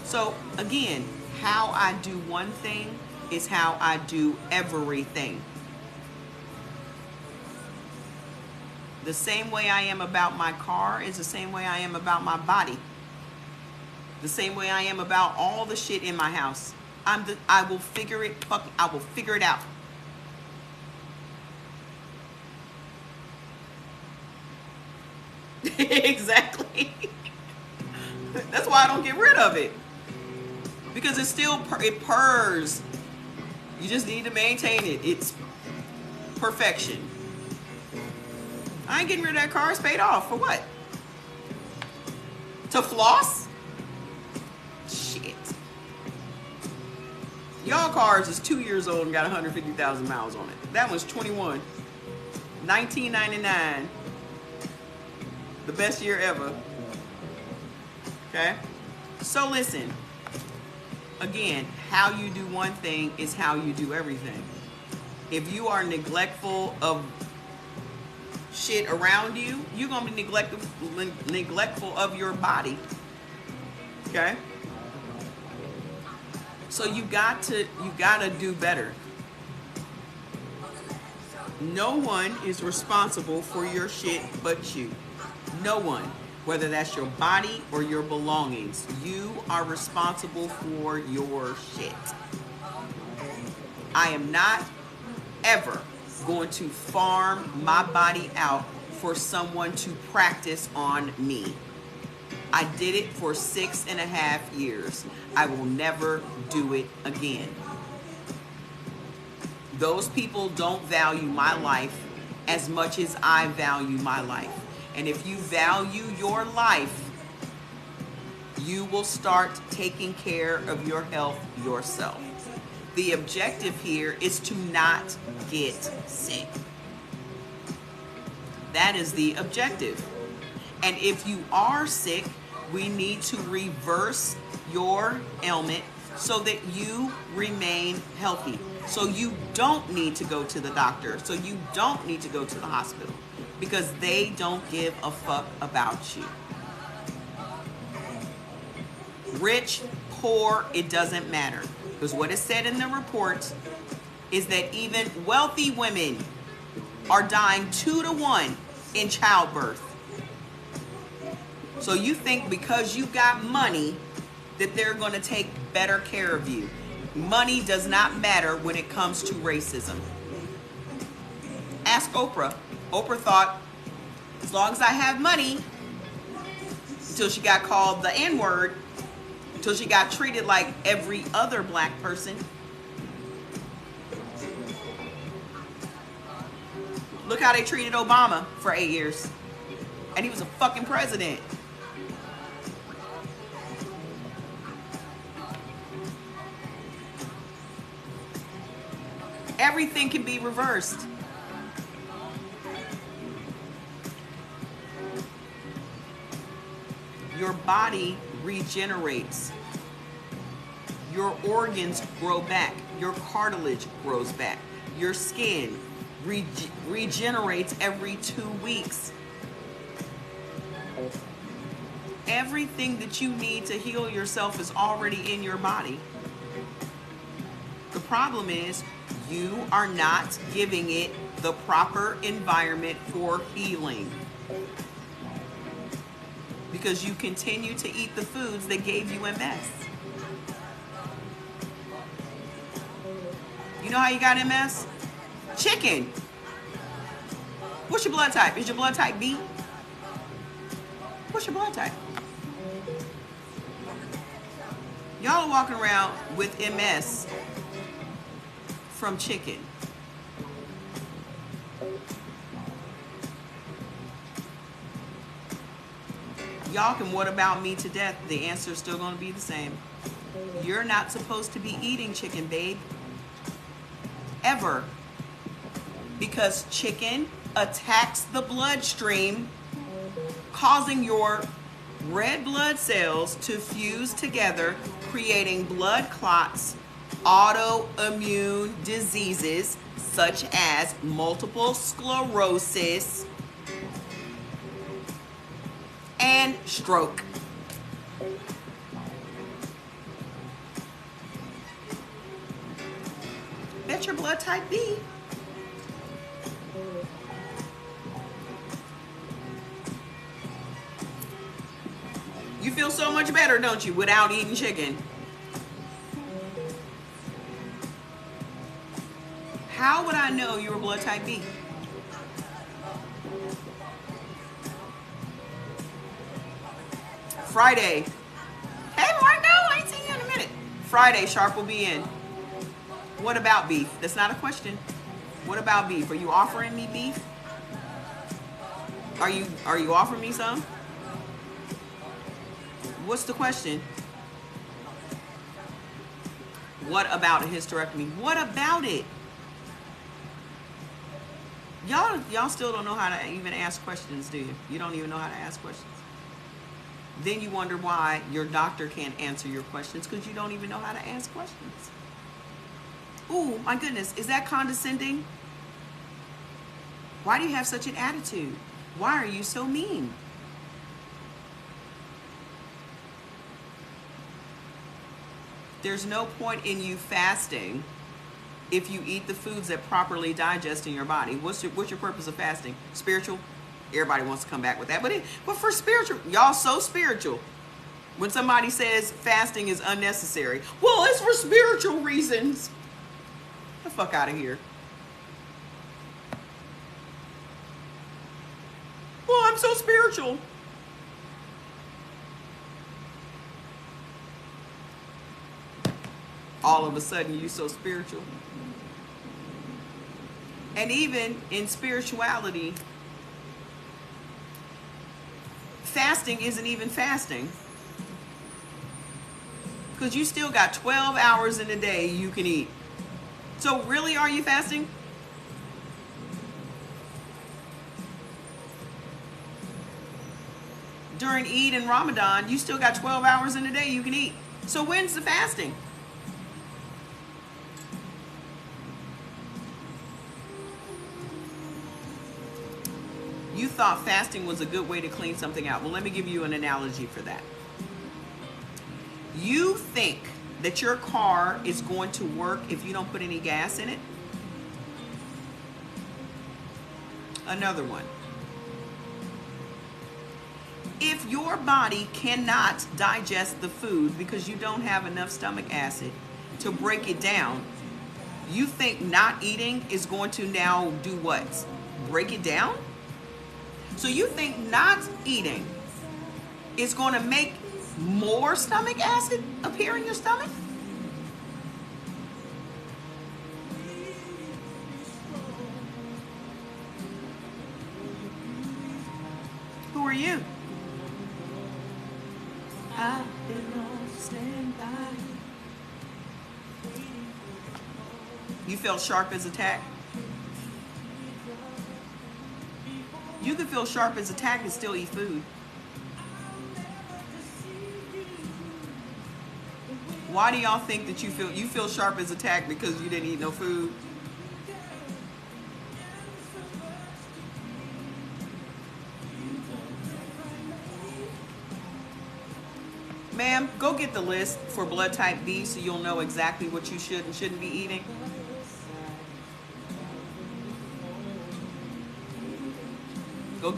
So again, how I do one thing is how I do everything. The same way I am about my car is the same way I am about my body. The same way I am about all the shit in my house. I will figure it out. Exactly. That's why I don't get rid of it. Because it's still, it purrs. You just need to maintain it. It's perfection. I ain't getting rid of that car. It's paid off. For what? To floss? Shit. Y'all cars is 2 years old and got 150,000 miles on it. That one's 21. 1999. The best year ever. Okay? So listen. Again, how you do one thing is how you do everything. If you are neglectful of shit around you, you're going to be neglectful of your body. Okay? So you got to do better. No one is responsible for your shit but you. No one. Whether that's your body or your belongings, you are responsible for your shit. I am not ever going to farm my body out for someone to practice on me. I did it for 6.5 years. I will never do it again. Those people don't value my life as much as I value my life. And if you value your life, you will start taking care of your health yourself. The objective here is to not get sick. That is the objective. And if you are sick, we need to reverse your ailment so that you remain healthy. So you don't need to go to the doctor. So you don't need to go to the hospital. Because they don't give a fuck about you. Rich, poor, it doesn't matter. Because what is said in the report is that even wealthy women are dying 2-to-1 in childbirth. So you think because you got money that they're going to take better care of you. Money does not matter when it comes to racism. Ask Oprah. Oprah thought, as long as I have money, until she got called the N-word, until she got treated like every other black person. Look how they treated Obama for 8 years. And he was a fucking president. Everything can be reversed. Your body regenerates. Your organs grow back. Your cartilage grows back. Your skin regenerates every 2 weeks. Everything that you need to heal yourself is already in your body. The problem is you are not giving it the proper environment for healing. Because you continue to eat the foods that gave you MS. You know how you got MS? Chicken. What's your blood type? Is your blood type B? What's your blood type? Y'all are walking around with MS from chicken. Y'all can what about me to death. The answer is still going to be the same. You're not supposed to be eating chicken, babe. Ever. Because chicken attacks the bloodstream, causing your red blood cells to fuse together, creating blood clots, autoimmune diseases such as multiple sclerosis and stroke. That's your blood type B. You feel so much better, don't you, without eating chicken? How would I know you were blood type B? Friday. Hey, Marco, I ain't seen you in a minute. Friday, Sharp will be in. What about beef? That's not a question. What about beef? Are you offering me beef? Are you offering me some? What's the question? What about a hysterectomy? What about it? Y'all still don't know how to even ask questions, do you? You don't even know how to ask questions. Then you wonder why your doctor can't answer your questions, because you don't even know how to ask questions. Ooh, my goodness, is that condescending? Why do you have such an attitude? Why are you so mean? There's no point in you fasting if you eat the foods that properly digest in your body. What's your purpose of fasting? Spiritual? Everybody wants to come back with that. But for spiritual, y'all so spiritual. When somebody says fasting is unnecessary, well, it's for spiritual reasons. Get the fuck out of here. Well, I'm so spiritual. All of a sudden, you're so spiritual. And even in spirituality, fasting isn't even fasting. Because you still got 12 hours in a day you can eat. So really, are you fasting? During Eid and Ramadan, you still got 12 hours in a day you can eat. So when's the fasting? You thought fasting was a good way to clean something out. Well, let me give you an analogy for that. You think that your car is going to work if you don't put any gas in it? Another one. If your body cannot digest the food because you don't have enough stomach acid to break it down, you think not eating is going to now do what? Break it down? So you think not eating is going to make more stomach acid appear in your stomach? Who are you? I've been on standby. You felt sharp as a tack? You can feel sharp as a tack and still eat food. Why do y'all think that you feel sharp as a tack because you didn't eat no food? Ma'am, go get the list for blood type B so you'll know exactly what you should and shouldn't be eating. Go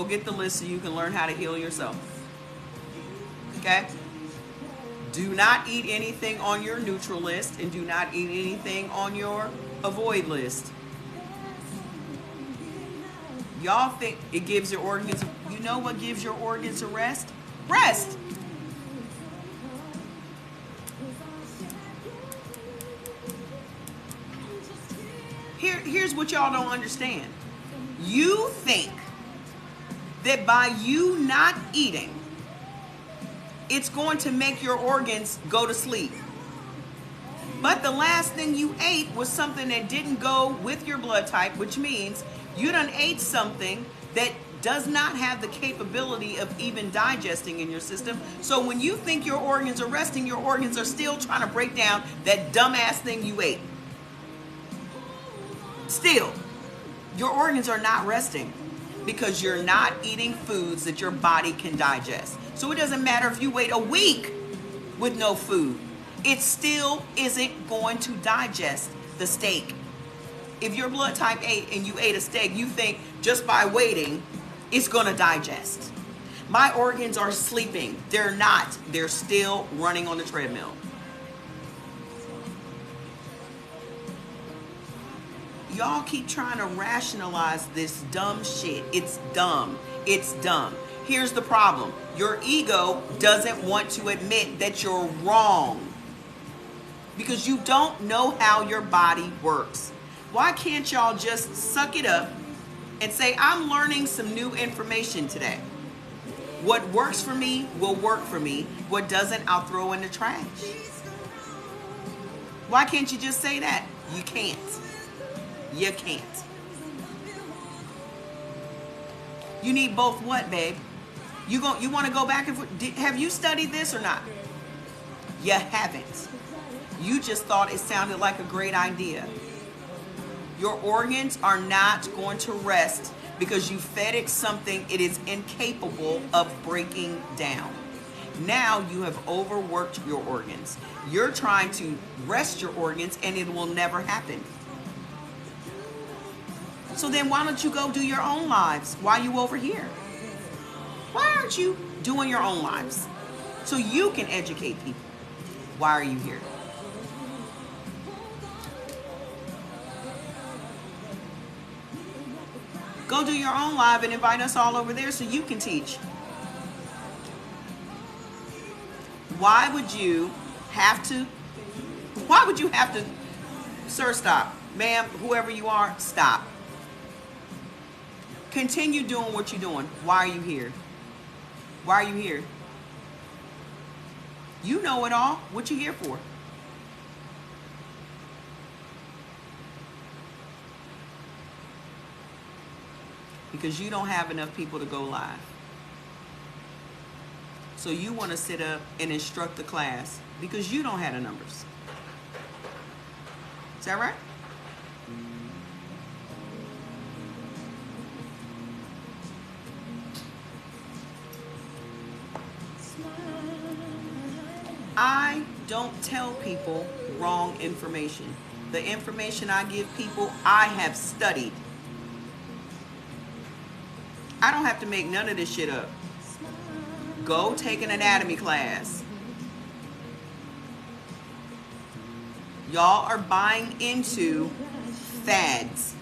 get the list so you can learn how to heal yourself. Okay? Do not eat anything on your neutral list and do not eat anything on your avoid list. Y'all think it gives your organs, you know what gives your organs a rest? Rest. Here's what y'all don't understand. You think that by you not eating, it's going to make your organs go to sleep. But the last thing you ate was something that didn't go with your blood type, which means you done ate something that does not have the capability of even digesting in your system. So when you think your organs are resting, your organs are still trying to break down that dumbass thing you ate. Still, your organs are not resting because you're not eating foods that your body can digest. So it doesn't matter if you wait a week with no food, it still isn't going to digest the steak. If you're blood type A and you ate a steak, you think just by waiting, it's going to digest. My organs are sleeping. They're not. They're still running on the treadmill. Y'all keep trying to rationalize this dumb shit. It's dumb. It's dumb. Here's the problem. Your ego doesn't want to admit that you're wrong because you don't know how your body works. Why can't y'all just suck it up and say, I'm learning some new information today. What works for me will work for me. What doesn't, I'll throw in the trash. Why can't you just say that? You can't. You can't. You need both what, babe? You want to go back and forth? Have you studied this or not? You haven't. You just thought it sounded like a great idea. Your organs are not going to rest because you fed it something it is incapable of breaking down. Now you have overworked your organs. You're trying to rest your organs and it will never happen. So then why don't you go do your own lives while you over here? Why aren't you doing your own lives so you can educate people? Why are you here? Go do your own live and invite us all over there so you can teach. Why would you have to, sir, stop. Ma'am, whoever you are, stop. Continue doing what you're doing. Why are you here? Why are you here? You know it all. What you here for? Because you don't have enough people to go live. So you want to sit up and instruct the class because you don't have the numbers. Is that right? I don't tell people wrong information. The information I give people, I have studied. I don't have to make none of this shit up. Go take an anatomy class. Y'all are buying into fads.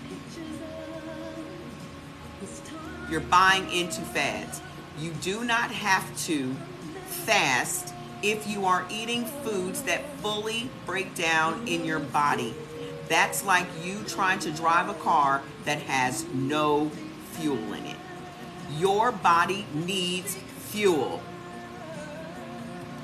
You're buying into fads. You do not have to fast if you are eating foods that fully break down in your body. That's like you trying to drive a car that has no fuel in it. Your body needs fuel.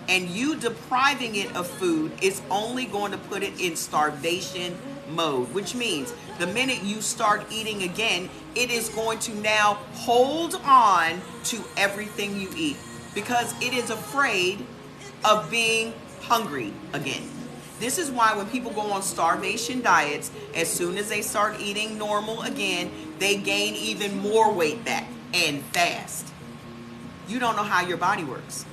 And you depriving it of food is only going to put it in starvation mode, which means the minute you start eating again, it is going to now hold on to everything you eat because it is afraid of being hungry again. This is why when people go on starvation diets, as soon as they start eating normal again, they gain even more weight back and fast. You don't know how your body works.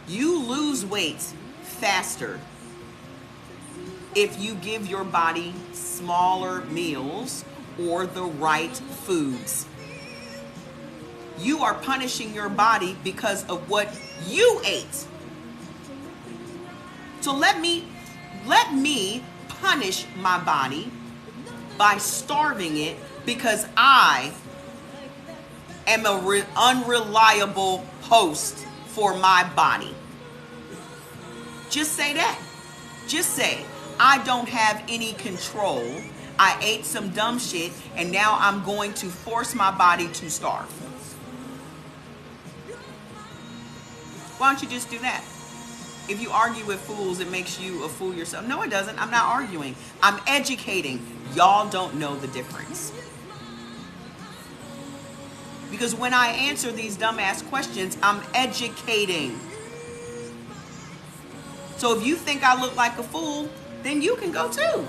You lose weight faster if you give your body smaller meals or the right foods. You are punishing your body because of what you ate. So let me punish my body by starving it because I am an unreliable host for my body. Just say that. Just say, I don't have any control. I ate some dumb shit and now I'm going to force my body to starve. Why don't you just do that? If you argue with fools, it makes you a fool yourself. No, it doesn't. I'm not arguing. I'm educating. Y'all don't know the difference. Because when I answer these dumbass questions, I'm educating. So if you think I look like a fool, then you can go too.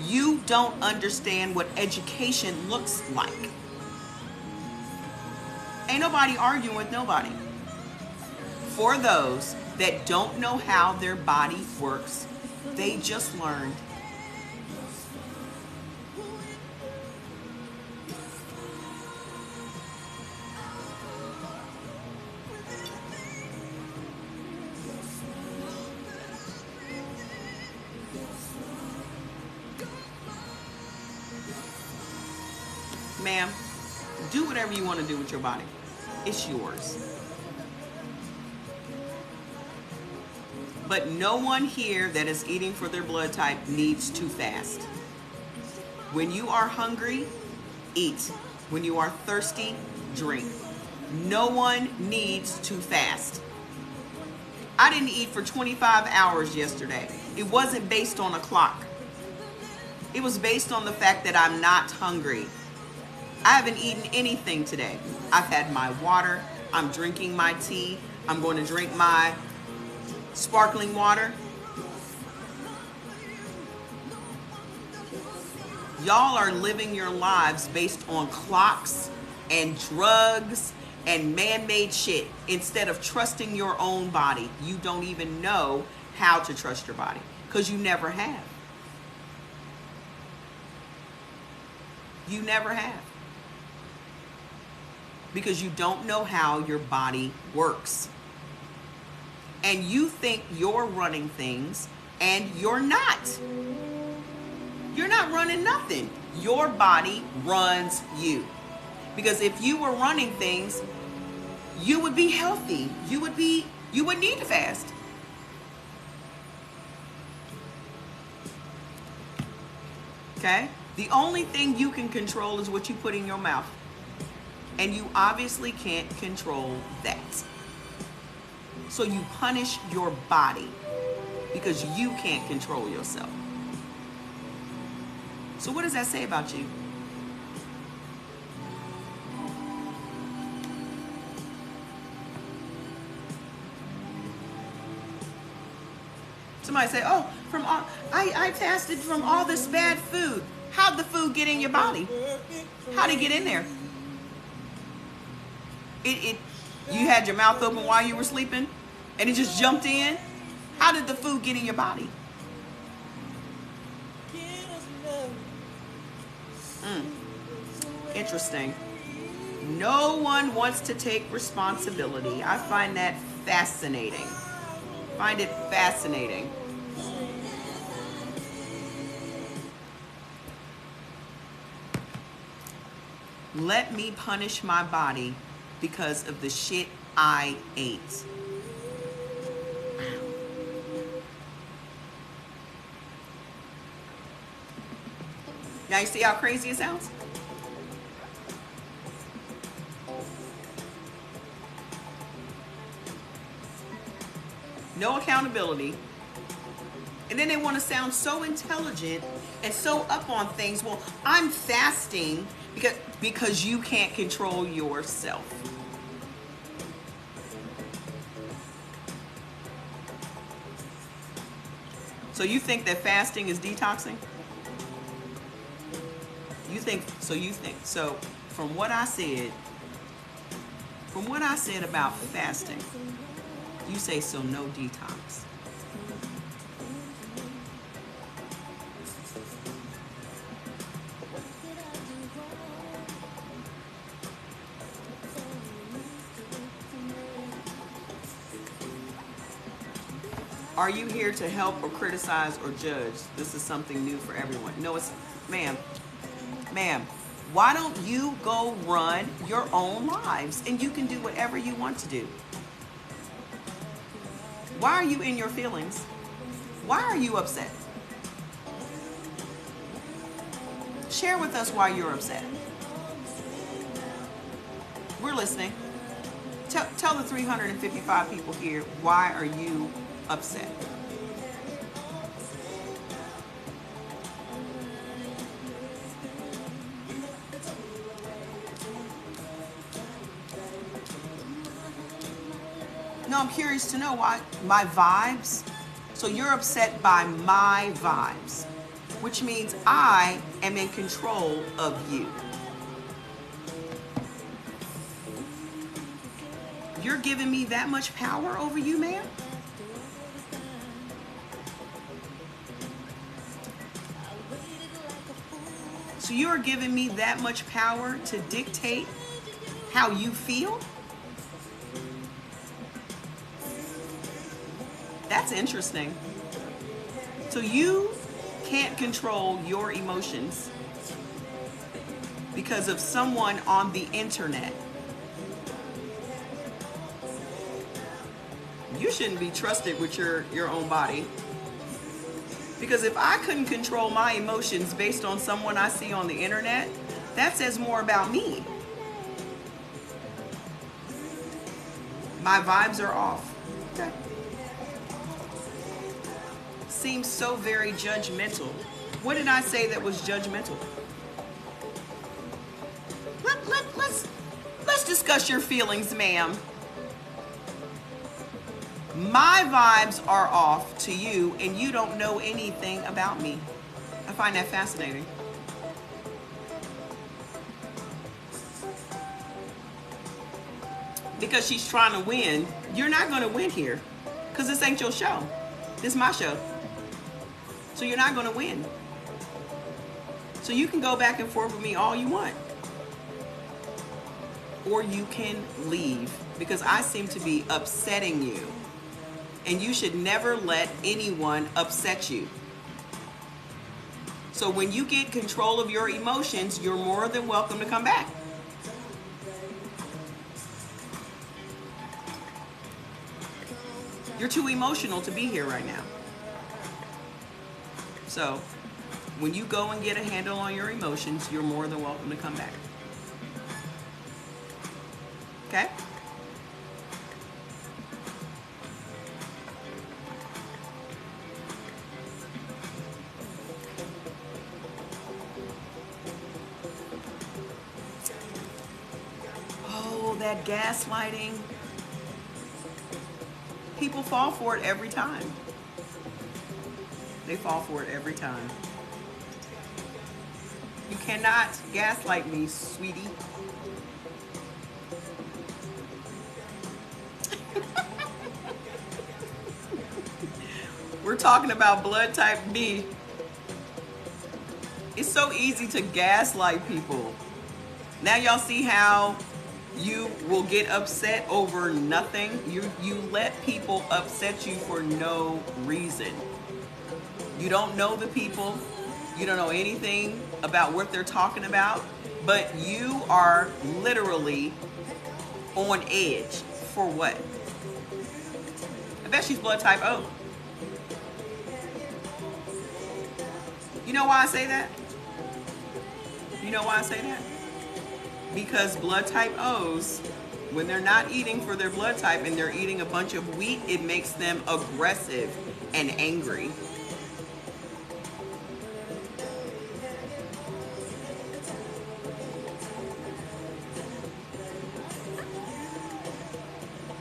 You don't understand what education looks like. Ain't nobody arguing with nobody. For those that don't know how their body works, they just learned. Ma'am, do whatever you want to do with your body. It's yours. But no one here that is eating for their blood type needs to fast. When you are hungry, eat. When you are thirsty, drink. No one needs to fast. I didn't eat for 25 hours yesterday. It wasn't based on a clock. It was based on the fact that I'm not hungry. I haven't eaten anything today. I've had my water. I'm drinking my tea. I'm going to drink my sparkling water. Y'all are living your lives based on clocks and drugs and man-made shit instead of trusting your own body. You don't even know how to trust your body because you never have. You never have. Because you don't know how your body works. And you think you're running things, and you're not. You're not running nothing. Your body runs you. Because if you were running things, you would be healthy. You wouldn't need to fast. Okay? The only thing you can control is what you put in your mouth. And you obviously can't control that. So you punish your body because you can't control yourself. So what does that say about you? Somebody say, oh, I fasted from all this bad food. How'd the food get in your body? How'd it get in there? You had your mouth open while you were sleeping and it just jumped in? How did the food get in your body? Interesting. No one wants to take responsibility. I find that fascinating. Find it fascinating. Let me punish my body because of the shit I ate. Now you see how crazy it sounds? No accountability. And then they want to sound so intelligent and so up on things. Well, I'm fasting because you can't control yourself. So you think that fasting is detoxing? So from what I said about fasting, you say so no detox. Are you here to help or criticize or judge? This is something new for everyone. No, it's, ma'am, why don't you go run your own lives and you can do whatever you want to do? Why are you in your feelings? Why are you upset? Share with us why you're upset. We're listening. Tell the 355 people here, why are you upset? No, I'm curious to know why. My vibes? So you're upset by my vibes, which means I am in control of you. You're giving me that much power over you, ma'am? So you're giving me that much power to dictate how you feel? That's interesting. So you can't control your emotions because of someone on the internet. You shouldn't be trusted with your own body. Because if I couldn't control my emotions based on someone I see on the internet, that says more about me. My vibes are off. Okay. Seems so very judgmental. What did I say that was judgmental? Let's discuss your feelings, ma'am. My vibes are off to you, and you don't know anything about me. I find that fascinating. Because she's trying to win. You're not going to win here, because this ain't your show. This is my show. So you're not going to win. So you can go back and forth with me all you want. Or you can leave, because I seem to be upsetting you. And you should never let anyone upset you. So when you get control of your emotions, you're more than welcome to come back. You're too emotional to be here right now. So when you go and get a handle on your emotions, you're more than welcome to come back. Okay? Oh, that gaslighting. People fall for it every time. They fall for it every time. You cannot gaslight me, sweetie. We're talking about blood type B. It's so easy to gaslight people. Now y'all see how you will get upset over nothing. You let people upset you for no reason. You don't know the people. You don't know anything about what they're talking about, but you are literally on edge for what? I bet she's blood type O. You know why I say that? You know why I say that? Because blood type O's, when they're not eating for their blood type and they're eating a bunch of wheat, it makes them aggressive and angry.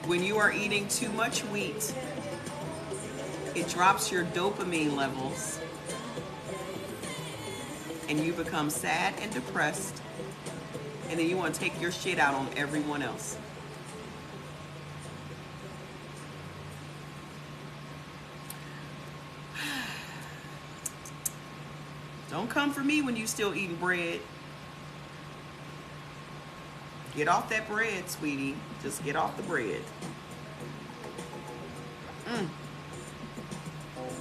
When you are eating too much wheat, it drops your dopamine levels and you become sad and depressed, and then you want to take your shit out on everyone else. Don't come for me when you still eating bread. Get off that bread, sweetie. Just get off the bread.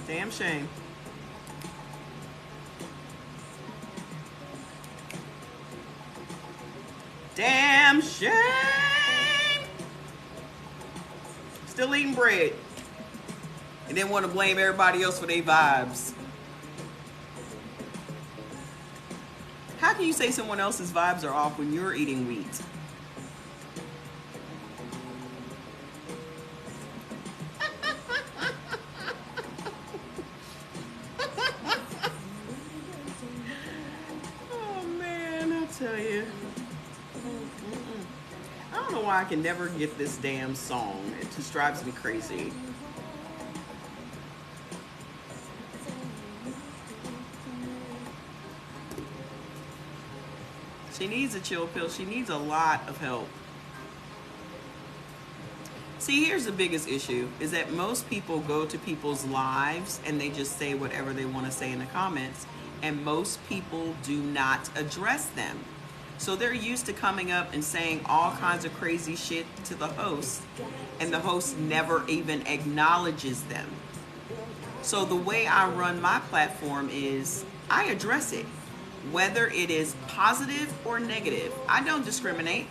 Damn shame. Damn shame. Still eating bread. And then want to blame everybody else for their vibes. How can you say someone else's vibes are off when you're eating wheat? tell you. I don't know why I can never get this damn song. It just drives me crazy. She needs a chill pill. She needs a lot of help. See, here's the biggest issue, is that most people go to people's lives and they just say whatever they want to say in the comments, and most people do not address them. So they're used to coming up and saying all kinds of crazy shit to the host, and the host never even acknowledges them. So the way I run my platform is I address it, whether it is positive or negative. I don't discriminate.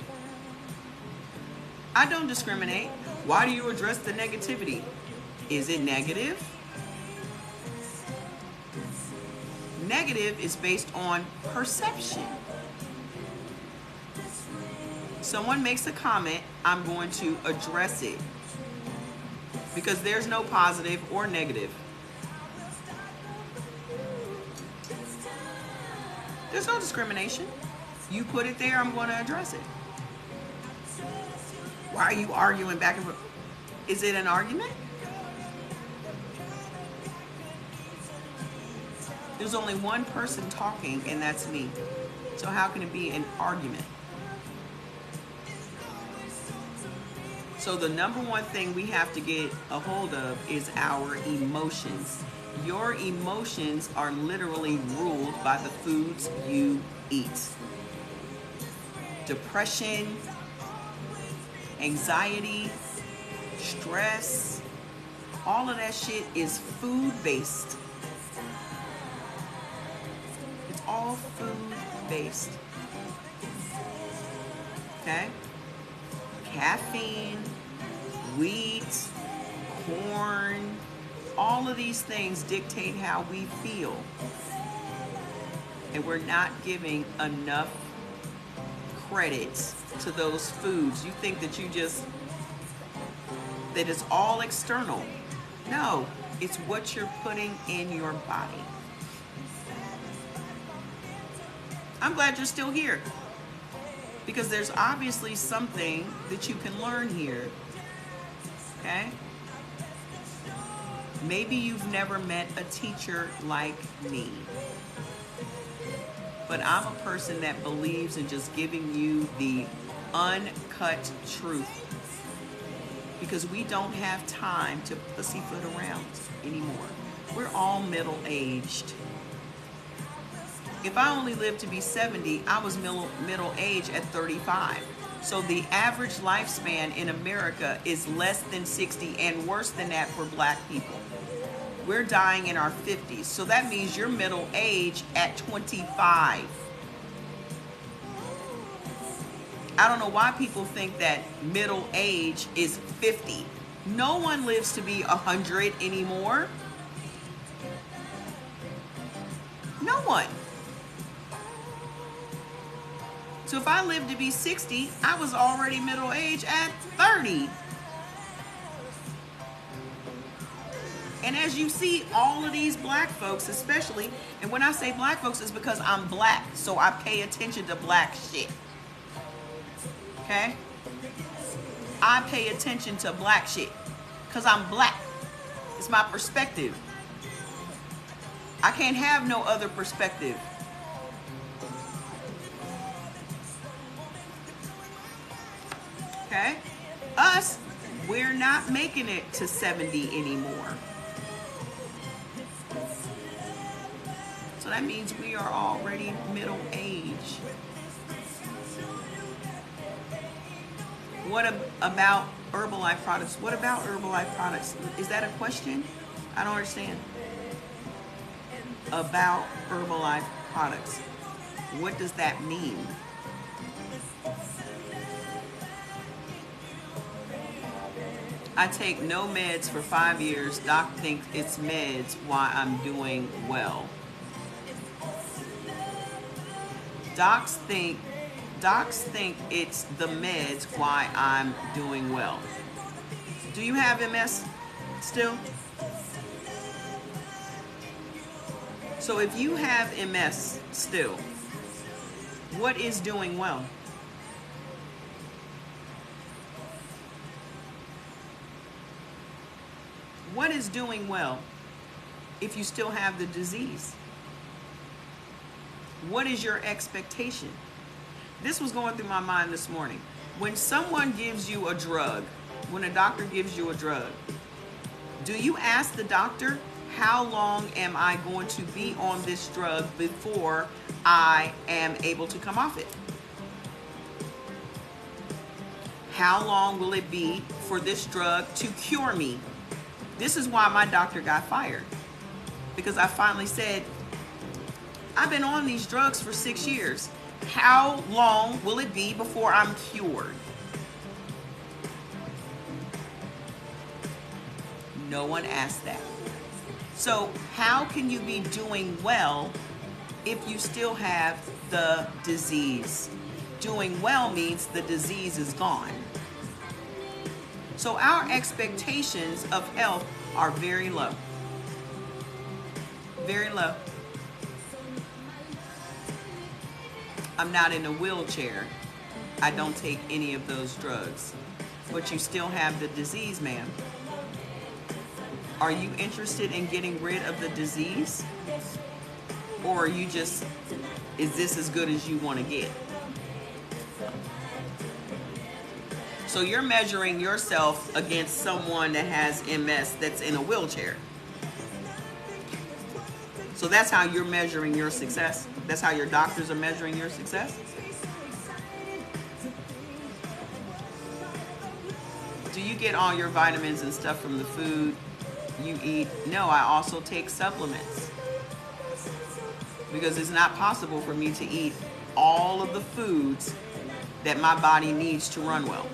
I don't discriminate. Why do you address the negativity? Is it negative? Negative is based on perception. Someone makes a comment, I'm going to address it, because there's no positive or negative. There's no discrimination. You put it there, I'm going to address it. Why are you arguing back and forth? Is it an argument? There's only one person talking, and that's me. So how can it be an argument? So the number one thing we have to get a hold of is our emotions. Your emotions are literally ruled by the foods you eat. Depression, anxiety, stress, all of that shit is food-based. It's all food-based. Okay? Caffeine, wheat, corn, all of these things dictate how we feel. And we're not giving enough credit to those foods. You think that that it's all external. No, it's what you're putting in your body. I'm glad you're still here, because there's obviously something that you can learn here. Okay? Maybe you've never met a teacher like me, but I'm a person that believes in just giving you the uncut truth, because we don't have time to pussyfoot around anymore. We're all middle-aged. If I only lived to be 70, I was middle-aged at 35. So the average lifespan in America is less than 60, and worse than that for black people. We're dying in our 50s. So that means you're middle-aged at 25. I don't know why people think that middle age is 50. No one lives to be 100 anymore. No one. So if I lived to be 60, I was already middle age at 30. And as you see, all of these black folks especially, and when I say black folks, it's because I'm black, so I pay attention to black shit. Okay? I pay attention to black shit because I'm black. It's my perspective. I can't have no other perspective. Okay? Us, we're not making it to 70 anymore. So that means we are already middle age. What about Herbalife products? What about Herbalife products? Is that a question? I don't understand. About Herbalife products. What does that mean? I take no meds for 5 years. Doc thinks it's meds why I'm doing well. Docs think it's the meds why I'm doing well. Do you have MS still? So if you have MS still, What is doing well? What is doing well if you still have the disease? What is your expectation? This was going through my mind this morning. When someone gives you a drug, when a doctor gives you a drug, do you ask the doctor, how long am I going to be on this drug before I am able to come off it? How long will it be for this drug to cure me? This is why my doctor got fired. Because I finally said, I've been on these drugs for 6 years. How long will it be before I'm cured? No one asked that. So how can you be doing well if you still have the disease? Doing well means the disease is gone. So our expectations of health are very low. Very low. I'm not in a wheelchair. I don't take any of those drugs. But you still have the disease, ma'am. Are you interested in getting rid of the disease? Or are you just, is this as good as you want to get? So you're measuring yourself against someone that has MS that's in a wheelchair. So that's how you're measuring your success. That's how your doctors are measuring your success. Do you get all your vitamins and stuff from the food you eat? No, I also take supplements. Because it's not possible for me to eat all of the foods that my body needs to run well.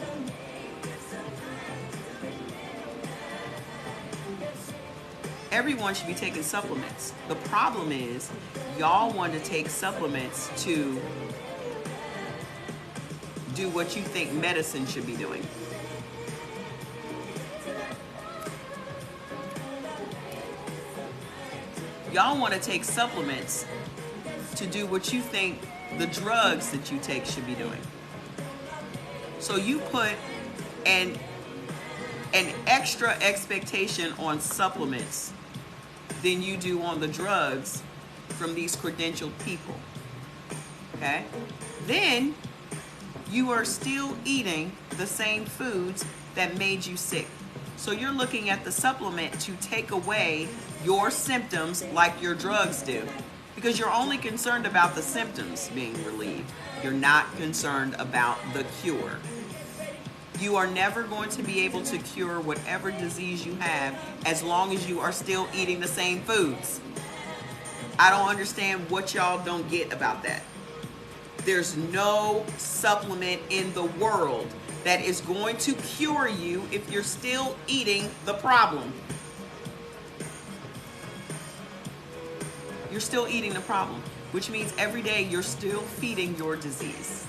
Everyone should be taking supplements. The problem is, y'all want to take supplements to do what you think medicine should be doing. Y'all want to take supplements to do what you think the drugs that you take should be doing. So you put an extra expectation on supplements than you do on the drugs from these credentialed people. Okay? Then you are still eating the same foods that made you sick. So you're looking at the supplement to take away your symptoms like your drugs do. Because you're only concerned about the symptoms being relieved. You're not concerned about the cure. You are never going to be able to cure whatever disease you have as long as you are still eating the same foods. I don't understand what y'all don't get about that. There's no supplement in the world that is going to cure you if you're still eating the problem. You're still eating the problem, which means every day you're still feeding your disease.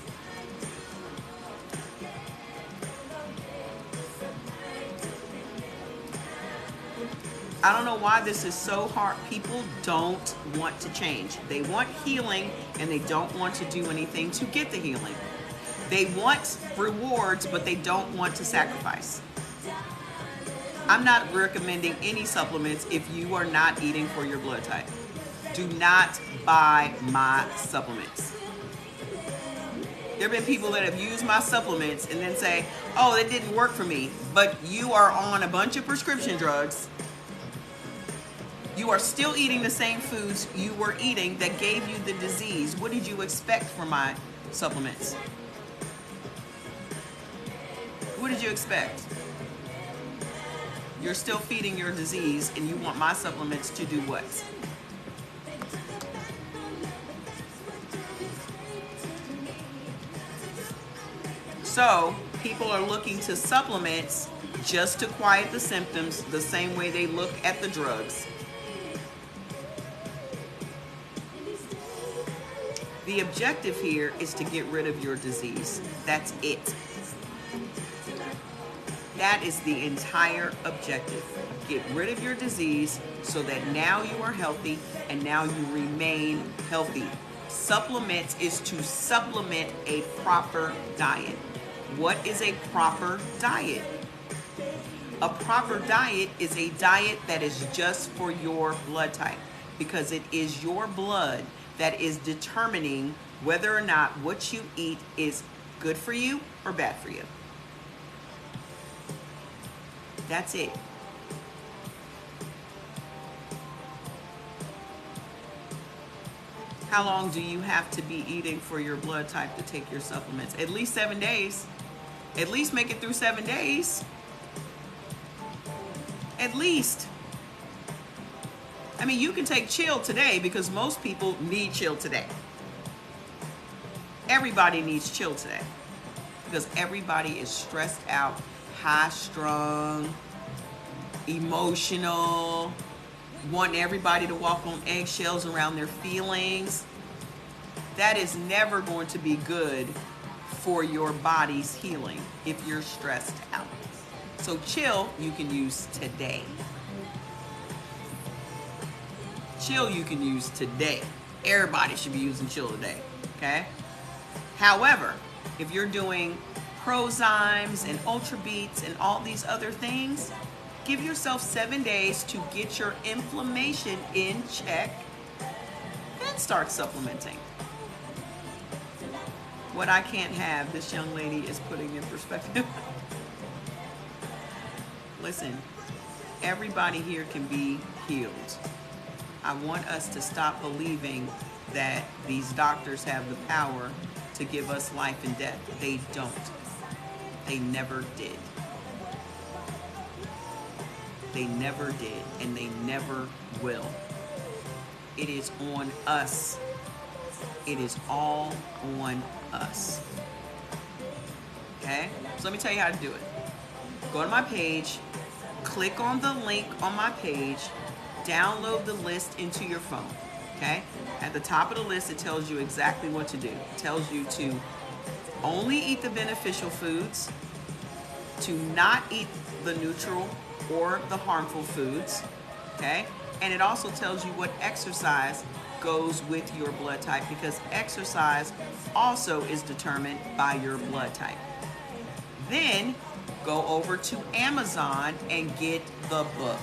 I don't know why this is so hard. People don't want to change. They want healing and they don't want to do anything to get the healing. They want rewards, but they don't want to sacrifice. I'm not recommending any supplements if you are not eating for your blood type. Do not buy my supplements. There have been people that have used my supplements and then say, oh, it didn't work for me. But you are on a bunch of prescription drugs. You are still eating the same foods you were eating that gave you the disease. What did you expect from my supplements? What did you expect? You're still feeding your disease and you want my supplements to do what? So people are looking to supplements just to quiet the symptoms the same way they look at the drugs. The objective here is to get rid of your disease. That's it. That is the entire objective. Get rid of your disease so that now you are healthy and now you remain healthy. Supplements is to supplement a proper diet. What is a proper diet? A proper diet is a diet that is just for your blood type, because it is your blood that is determining whether or not what you eat is good for you or bad for you. That's it. How long do you have to be eating for your blood type to take your supplements? At least 7 days. At least make it through 7 days. At least. I mean, you can take chill today because most people need chill today. Everybody needs chill today because everybody is stressed out, high strung, emotional, wanting everybody to walk on eggshells around their feelings. That is never going to be good for your body's healing if you're stressed out. So chill you can use today. Chill you can use today. Everybody should be using chill today, okay? However, if you're doing Prozymes and Ultra Beats and all these other things, give yourself 7 days to get your inflammation in check, then start supplementing. What I can't have, this young lady is putting in perspective. Listen, everybody here can be healed. I want us to stop believing that these doctors have the power to give us life and death. They don't. They never did. They never did, and they never will. It is on us. It is all on us. Okay? So let me tell you how to do it. Go to my page, click on the link on my page, download the list into your phone. Okay? At the top of the list, it tells you exactly what to do. It tells you to only eat the beneficial foods, to not eat the neutral or the harmful foods, okay? And it also tells you what exercise goes with your blood type, because exercise also is determined by your blood type. Then go over to Amazon and get the book.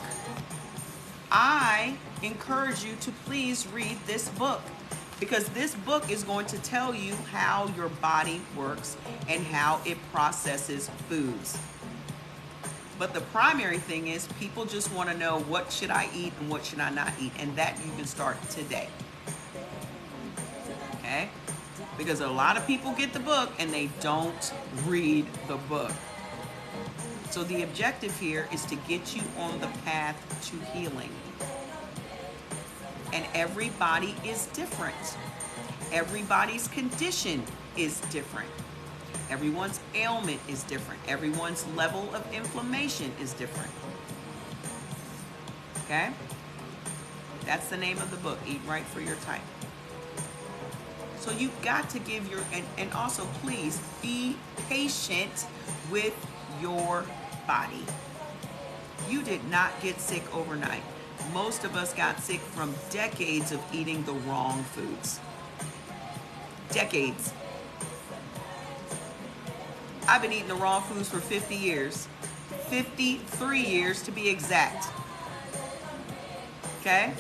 I encourage you to please read this book, because this book is going to tell you how your body works and how it processes foods. But the primary thing is people just want to know, what should I eat and what should I not eat? And that you can start today. Okay? Because a lot of people get the book and they don't read the book. So the objective here is to get you on the path to healing. And everybody is different. Everybody's condition is different. Everyone's ailment is different. Everyone's level of inflammation is different. Okay? That's the name of the book, Eat Right for Your Type. So you've got to give your, and also please be patient with your body. You did not get sick overnight. Most of us got sick from decades of eating the wrong foods. Decades. I've been eating the wrong foods for 50 years. 53 years to be exact. Okay?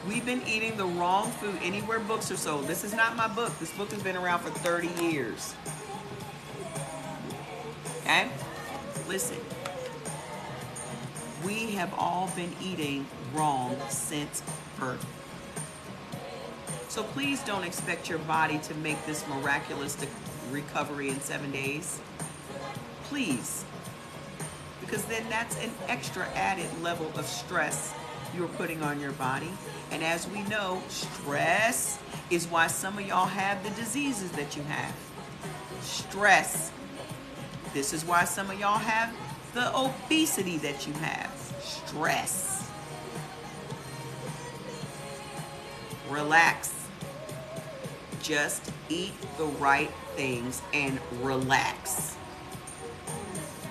We've been eating the wrong food anywhere books are sold. This is not my book. This book has been around for 30 years. Okay? Listen. We have all been eating wrong since birth. So please don't expect your body to make this miraculous recovery in 7 days. Please. Because then that's an extra added level of stress you're putting on your body. And as we know, stress is why some of y'all have the diseases that you have. Stress. This is why some of y'all have the obesity that you have. Stress. Relax. Just eat the right things and relax.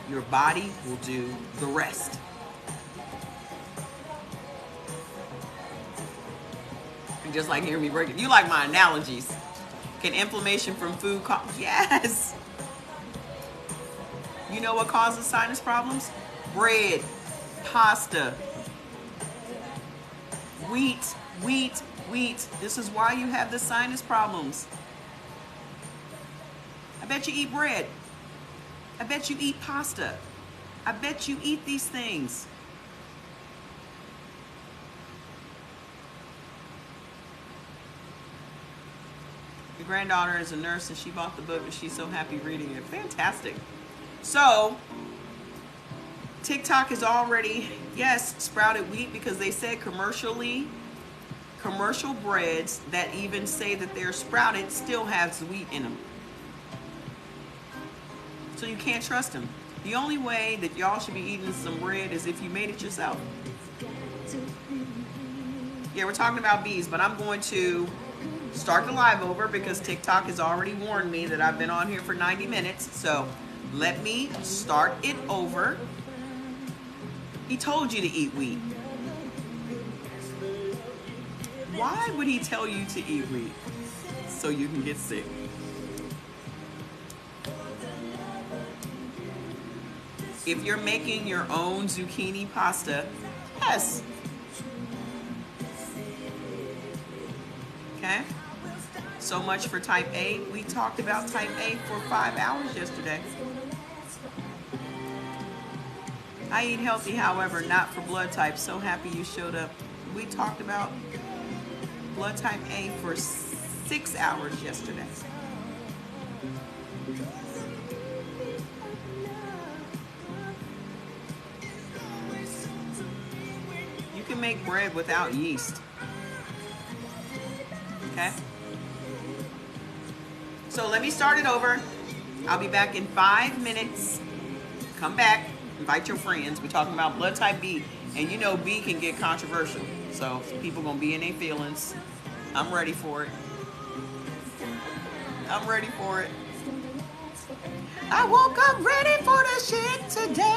Your body will do the rest. You just like hearing me break it. You like my analogies. Can inflammation from food cause? Yes. You know what causes sinus problems? Bread, pasta, wheat. This is why you have the sinus problems. I bet you eat bread. I bet you eat pasta. I bet you eat these things. Your granddaughter is a nurse and she bought the book and she's so happy reading it. Fantastic. So, TikTok is already, yes, sprouted wheat, because they said commercial breads that even say that they're sprouted still has wheat in them. So you can't trust them. The only way that y'all should be eating some bread is if you made it yourself. Yeah, we're talking about bees, but I'm going to start the live over because TikTok has already warned me that I've been on here for 90 minutes. So let me start it over. He told you to eat wheat. Why would he tell you to eat wheat? So you can get sick. If you're making your own zucchini pasta, yes. Okay? So much for type A. We talked about type A for 5 hours yesterday. I eat healthy, however, not for blood type. So happy you showed up. We talked about blood type A for 6 hours yesterday. You can make bread without yeast. Okay? So let me start it over. I'll be back in 5 minutes. Come back. Invite your friends. We're talking about blood type B. And you know B can get controversial. So people going to be in their feelings. I'm ready for it. I'm ready for it. I woke up ready for the shit today.